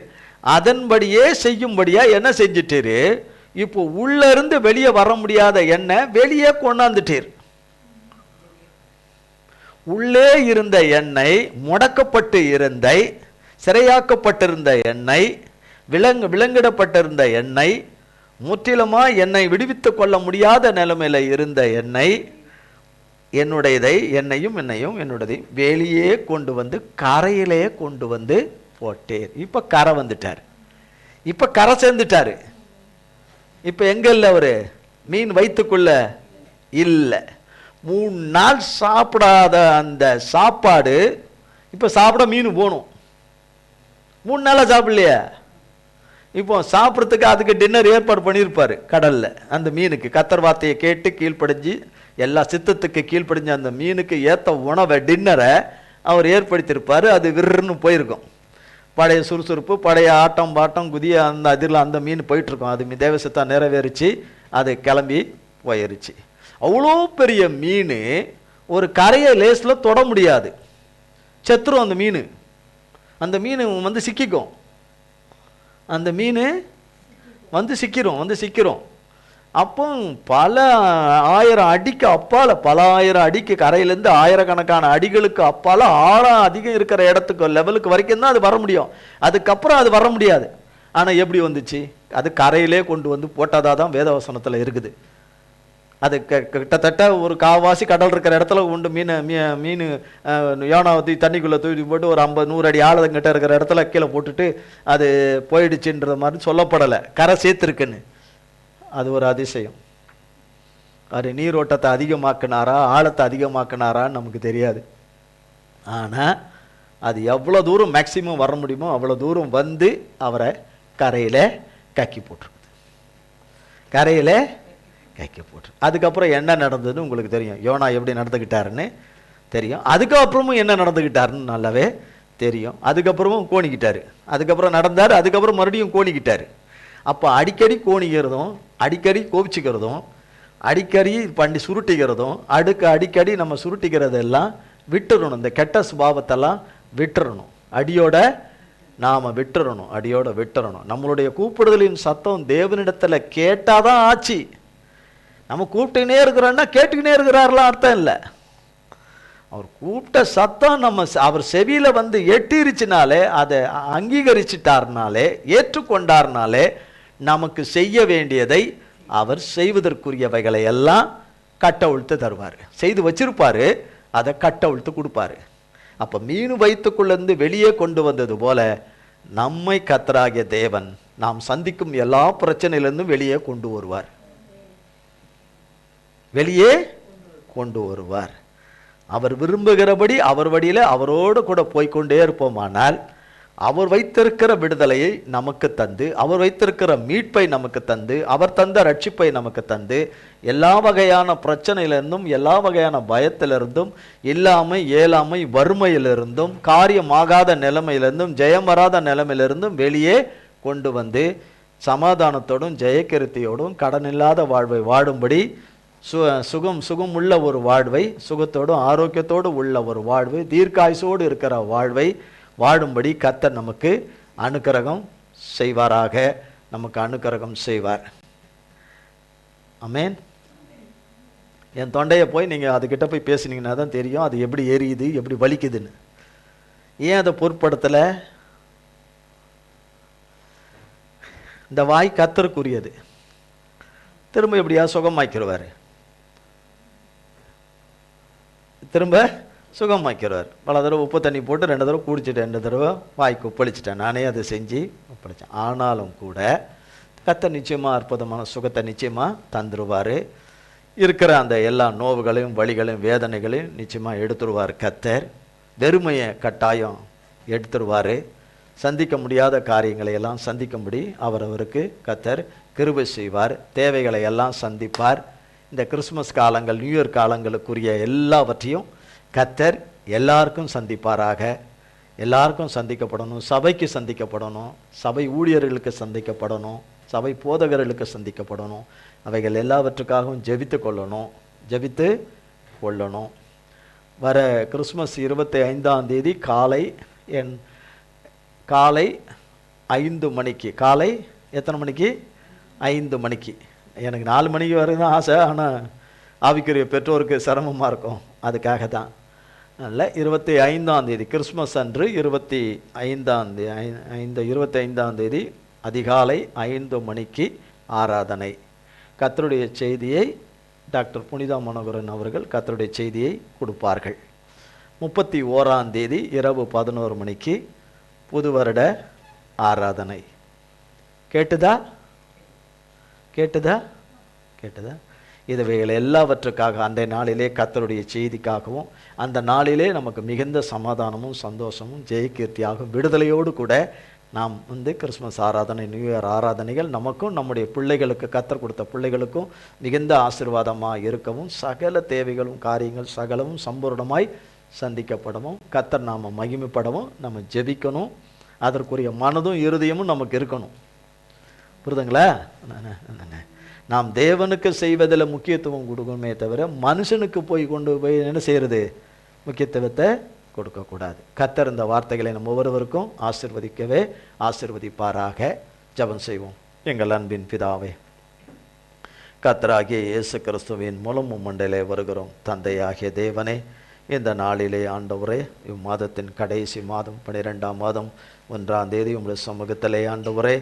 அதன்படியே செய்யும்படியா என்ன செஞ்சிட்டீரு? இப்போ உள்ள இருந்து வெளியே வர முடியாத என்ன வெளியே கொண்டாந்துட்டீர். உள்ளே இருந்த எண்ணெய், முடக்கப்பட்டு இருந்த, சிறையாக்கப்பட்டிருந்த எண்ணெய், விலங்கிடப்பட்டிருந்த எண்ணெய், முற்றிலுமா என்னை விடுவித்து கொள்ள முடியாத நிலைமையில இருந்த எண்ணெய், என்னுடையதை, என்னையும் என்னுடையதையும் வெளியே கொண்டு வந்து கரையிலே கொண்டு வந்து போட்டேர். இப்ப கரை வந்துட்டார், இப்ப கரை சேர்ந்துட்டாரு. இப்ப எங்க இல்ல அவரு? மீன் வயிற்றுக்குள்ள இல்ல. 3 நாள் சாப்பிடாத அந்த சாப்பாடு இப்ப சாப்பிட மீன் போகணும். 3 நாளா சாப்பிடலையா? இப்போ சாப்பிட்றதுக்கு அதுக்கு டின்னர் ஏற்பாடு பண்ணியிருப்பாரு கடல்ல. அந்த மீனுக்கு கர்த்தர் வார்த்தையை கேட்டு கீழ்ப்படிஞ்சு, எல்லா சித்தத்துக்கு கீழ்ப்படிஞ்ச அந்த மீனுக்கு ஏற்ற உணவை, டின்னரை அவர் ஏற்படுத்தியிருப்பாரு. அது விருன்னு போயிருக்கும். பழைய சுறுசுறுப்பு, பழைய ஆட்டம் பாட்டம் குதிய அந்த அதில் அந்த மீன் போயிட்டுருக்கோம். அது தேவசத்தா நிறைவேறிச்சு, அது கிளம்பி போயிருச்சு. அவ்வளோ பெரிய மீன் ஒரு கரையை லேஸில் தொட முடியாது, செத்துரும் அந்த மீன். அந்த மீன் வந்து சிக்கிக்கும், அந்த மீன் வந்து சிக்கிறோம். அப்போ பல 1000 அடிக்கு அப்பால், பல 1000 அடிக்கு, கரையிலேருந்து ஆயிரக்கணக்கான அடிகளுக்கு அப்பால், ஆழம் அதிகம் இருக்கிற இடத்துக்கு லெவலுக்கு வரைக்கும் தான் அது வர முடியும். அதுக்கப்புறம் அது வர முடியாது. ஆனால் எப்படி வந்துச்சு? அது கரையிலே கொண்டு வந்து போட்டதாக தான் வேதவசனத்தில் இருக்குது. அது கிட்டத்தட்ட ஒரு காவாசி கடல் இருக்கிற இடத்துல கொண்டு மீன் யோனாவதி தண்ணிக்குள்ளே தூக்கி போட்டு ஒரு 50-100 அடி ஆழங்கிட்ட இருக்கிற இடத்துல கீழே போட்டுட்டு அது போயிடுச்சுன்ற மாதிரி சொல்லப்படலை, கரை சேர்த்துருக்குன்னு. அது ஒரு அதிசயம். அது நீரோட்டத்தை அதிகமாக்குனாரா, ஆழத்தை அதிகமாக்குனாரான்னு நமக்கு தெரியாது. ஆனால் அது எவ்வளோ தூரம் மேக்சிமம் வர முடியுமோ அவ்வளோ தூரம் வந்து அவரை கரையில் கக்கி போட்டுருக்குது. கரையில் கக்கி போட்டு அதுக்கப்புறம் என்ன நடந்ததுன்னு உங்களுக்கு தெரியும். யோனா எப்படி நடந்துக்கிட்டாருன்னு தெரியும். அதுக்கப்புறமும் என்ன நடந்துக்கிட்டாருன்னு நல்லாவே தெரியும். அதுக்கப்புறமும் கோணிக்கிட்டாரு, அதுக்கப்புறம் நடந்தார், அதுக்கப்புறம் மறுபடியும் கோணிக்கிட்டாரு. அப்போ அடிக்கடி கோணிக்கிறதும், அடிக்கடி கோபிச்சுக்கிறதும், அடிக்கடி பண்ணி சுருட்டிக்கிறதும், அடிக்கடி நம்ம சுருட்டிக்கிறதெல்லாம் விட்டுறணும். இந்த கெட்ட சுபாவத்தெல்லாம் விட்டுறணும், அடியோட நாம் விட்டுறணும், அடியோட விட்டுறணும். நம்மளுடைய கூப்பிடுதலின் சத்தம் தேவனிடத்தில் கேட்டாதான் ஆச்சு. நம்ம கூப்பிட்டுக்கினே இருக்கிறோன்னா கேட்டுக்கினே இருக்கிறாரெலாம் அர்த்தம் இல்லை. அவர் கூப்பிட்ட சத்தம் அவர் செவியில் வந்து எட்டிருச்சுனாலே, அதை அங்கீகரிச்சிட்டார்னாலே, ஏற்றுக்கொண்டார்னாலே, நமக்கு செய்ய வேண்டியதை அவர் செய்வதற்குரியவைகளை எல்லாம் கட்டவிழ்த்து தருவார். செய்து வச்சிருப்பார், அதை கட்டவிழ்த்து கொடுப்பாரு. அப்போ மீன் வயிற்றுக்குள்ளேருந்து வெளியே கொண்டு வந்தது போல நம்மை கர்த்தராகிய தேவன் நாம் சந்திக்கும் எல்லா பிரச்சனையிலிருந்தும் வெளியே கொண்டு வருவார். வெளியே கொண்டு வருவார். அவர் விரும்புகிறபடி அவர் வழியில் அவரோடு கூட போய்கொண்டே இருப்போமானால், அவர் வைத்திருக்கிற விடுதலையை நமக்கு தந்து, அவர் வைத்திருக்கிற மீட்பை நமக்கு தந்து, அவர் தந்த ரட்சிப்பை நமக்கு தந்து, எல்லா வகையான பிரச்சனையிலிருந்தும், எல்லா வகையான பயத்திலிருந்தும், இல்லாமை இயலாமை வறுமையிலிருந்தும், காரியமாகாத நிலைமையிலிருந்தும், ஜெயம் வராத நிலைமையிலிருந்தும் வெளியே கொண்டு வந்து சமாதானத்தோடும் ஜெயக்கிருத்தியோடும் கடனில்லாத வாழ்வை வாடும்படி, சுகம் உள்ள ஒரு வாழ்வை, சுகத்தோடும் ஆரோக்கியத்தோடு உள்ள ஒரு வாழ்வை, தீர்க்காயுசோடு இருக்கிற வாழ்வை வாழும்படி கர்த்தர் நமக்கு அனுக்கிரகம் செய்வாராக. நமக்கு அனுக்கிரகம் செய்வார். ஆமென். என் தொண்டையை போய் நீங்கள் அதுக்கிட்ட போய் பேசுனீங்கன்னா தான் தெரியும் அது எப்படி எரியுது, எப்படி வலிக்குதுன்னு. ஏன் அதை பொருட்படுத்தலை? இந்த வாய் கர்த்தருக்குரியது. திரும்ப எப்படியா சுகமாக்கிடுவார், திரும்ப சுகமாக்கிறார். பல தடவை உப்பு தண்ணி போட்டு 2 தடவை குடிச்சிட்டேன், 2 தடவை வாய்க்கு ஒப்பளிச்சிட்டேன், நானே அதை செஞ்சு ஒப்பளித்தேன். ஆனாலும் கூட கர்த்தர் நிச்சயமாக அற்புதமான சுகத்தை நிச்சயமாக தந்துடுவார். இருக்கிற அந்த எல்லா நோவுகளையும் வலிகளையும் வேதனைகளையும் நிச்சயமாக எடுத்துருவார் கர்த்தர். வெறுமையை கட்டாயம் எடுத்துருவார். சந்திக்க முடியாத காரியங்களை எல்லாம் சந்திக்கும்படி அவரவருக்கு கர்த்தர் கிருபை செய்வார். தேவைகளை எல்லாம் சந்திப்பார். இந்த கிறிஸ்மஸ் காலங்கள், நியூ இயர் காலங்களுக்குரிய எல்லாவற்றையும் கர்த்தர் எல்லாருக்கும் சந்திப்பாராக. எல்லாருக்கும் சந்திக்கப்படணும், சபைக்கு சந்திக்கப்படணும், சபை ஊழியர்களுக்கு சந்திக்கப்படணும், சபை போதகர்களுக்கு சந்திக்கப்படணும். அவைகள் எல்லாவற்றுக்காகவும் ஜெபித்து கொள்ளணும். வர கிறிஸ்மஸ் 25ஆம் தேதி காலை 5 மணிக்கு, காலை எத்தனை மணிக்கு? 5 மணிக்கு. எனக்கு 4 மணிக்கு வரைக்கும் ஆசை, ஆனால் ஆவிக்குரிய பெற்றோருக்கு சிரமமாக இருக்கும். அதுக்காக தான். அதனால் 25ஆம் தேதி கிறிஸ்மஸ் அன்று 25ஆம் தேதி அதிகாலை 5 மணிக்கு ஆராதனை. கர்த்தருடைய செய்தியை டாக்டர் புனிதா மனோகரன் அவர்கள் கர்த்தருடைய செய்தியை கொடுப்பார்கள். 31ஆம் தேதி இரவு 11 மணிக்கு புது வருட ஆராதனை. கேட்டுதா? இதுவைகள் எல்லாவற்றுக்காக அந்த நாளிலே கர்த்தருடைய செய்திக்காகவும், அந்த நாளிலே நமக்கு மிகுந்த சமாதானமும் சந்தோஷமும் ஜெயகீர்த்தியாகும் விடுதலையோடு கூட நாம் கிறிஸ்மஸ் ஆராதனை, நியூ இயர் ஆராதனைகள் நமக்கும் நம்முடைய பிள்ளைகளுக்கு, கர்த்தர் கொடுத்த பிள்ளைகளுக்கும் மிகுந்த ஆசீர்வாதமாக இருக்கவும், சகல தேவைகளும் காரியங்கள் சகலமும் சம்பூர்ணமாய் சந்திக்கப்படவும், கர்த்தர் நாம் மகிமைப்படவும் நம்ம ஜெபிக்கணும். அதற்குரிய மனதும் இருதயமும் நமக்கு இருக்கணும். புரியுதுங்களா? நாம் தேவனுக்கு செய்வதில் முக்கியத்துவம் கொடுக்கணுமே தவிர மனுஷனுக்கு கொண்டு போய் என்ன செய்கிறது? முக்கியத்துவத்தை கொடுக்கக்கூடாது. கர்த்தர் இந்த வார்த்தைகளை நம்ம ஒவ்வொருவருக்கும் ஆசீர்வதிப்பாராக. ஜெபம் செய்வோம். எங்கள் அன்பின் பிதாவே, கர்த்தராகிய இயேசு கிறிஸ்துவின் மூலம் மண்டலே வருகிறோம். தந்தையாகிய தேவனே, இந்த நாளிலே ஆண்டவரே, இம்மாதத்தின் கடைசி மாதம் 12ஆம் மாதம் 1ஆம் தேதி உங்களுடைய சமூகத்திலே ஆண்டவரே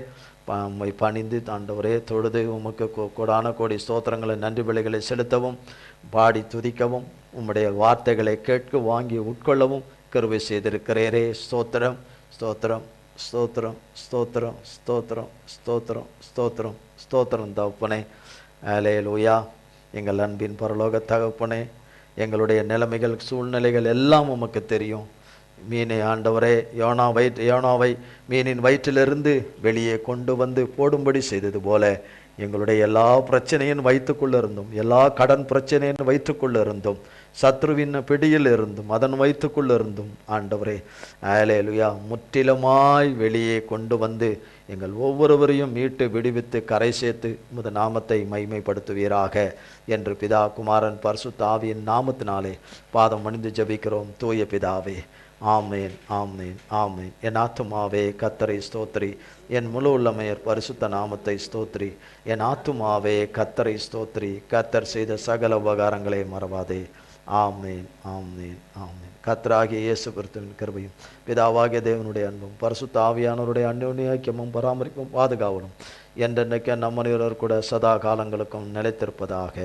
உம்மை பணிந்து ஆண்டவரே தொழுது உமக்கு கோடான கோடி ஸ்தோத்திரங்களை, நன்றி பலிகளை செலுத்தவும், பாடி துதிக்கவும், உம்முடைய வார்த்தைகளை கேட்க வாங்கி உட்கொள்ளவும் கிருபை செய்திருக்கிறேரே. ஸ்தோத்திரம் ஸ்தோத்திரம் ஸ்தோத்திரம் ஸ்தோத்திரம் ஸ்தோத்திரம் ஸ்தோத்திரம் ஸ்தோத்திரம் ஸ்தோத்திரம் தகப்பனே. அல்லேலூயா. எங்கள் அன்பின் பரலோக தகப்பனே, எங்களுடைய நிலைமைகள் சூழ்நிலைகள் எல்லாம் உமக்கு தெரியும். மீனை ஆண்டவரே, யோனாவை மீனின் வயிற்றிலிருந்து வெளியே கொண்டு வந்து போடும்படி செய்தது போல எங்களுடைய எல்லா பிரச்சனையின் வயிற்றுக்குள்ள இருந்தும், எல்லா கடன் பிரச்சனையின் வயிற்றுக்குள்ள இருந்தும், சத்ருவின் பிடியில் இருந்தும், அதன் வயிற்றுக்குள்ள இருந்தும் ஆண்டவரே அல்லேலூயா முற்றிலுமாய் வெளியே கொண்டு வந்து எங்கள் ஒவ்வொருவரையும் மீட்டு விடுவித்து கரை சேர்த்து உமது நாமத்தை மகிமைப்படுத்துவீராக என்று பிதா, குமாரன், பரிசுத்த ஆவியின் நாமத்தினாலே பாதம் அணிந்து ஜெபிக்கிறோம் தூய பிதாவே. ஆமேன், ஆமேன், ஆமேன். என் ஆத்துமாவே கர்த்தரை ஸ்தோத்திரி, என் முழு உள்ளமையர் பரிசுத்த நாமத்தை ஸ்தோத்திரி. என் ஆத்துமாவே கர்த்தரை ஸ்தோத்திரி, கர்த்தர் செய்த சகல உபகாரங்களை மறவாதே. ஆமேன், ஆமேன், ஆமேன். கர்த்தராகிய இயேசு கிறிஸ்துவின் கிருபையும் பிதாவாகிய தேவனுடைய அன்பும் பரிசுத்த ஆவியானவருடைய அந்யோன்ய ஐக்கியமும் பராமரிப்பும் பாதுகாவலும் என்றென்றைக்கு நம் அனைவரோடு கூட சதா காலங்களுக்கும் நிலைத்திருப்பதாக.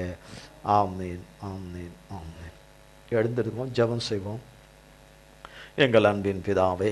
ஆமேன், ஆமேன், ஆமேன். எழுந்திருப்போம், ஜெபம் செய்வோம். எங்கள் அன்பின் பிதாவே,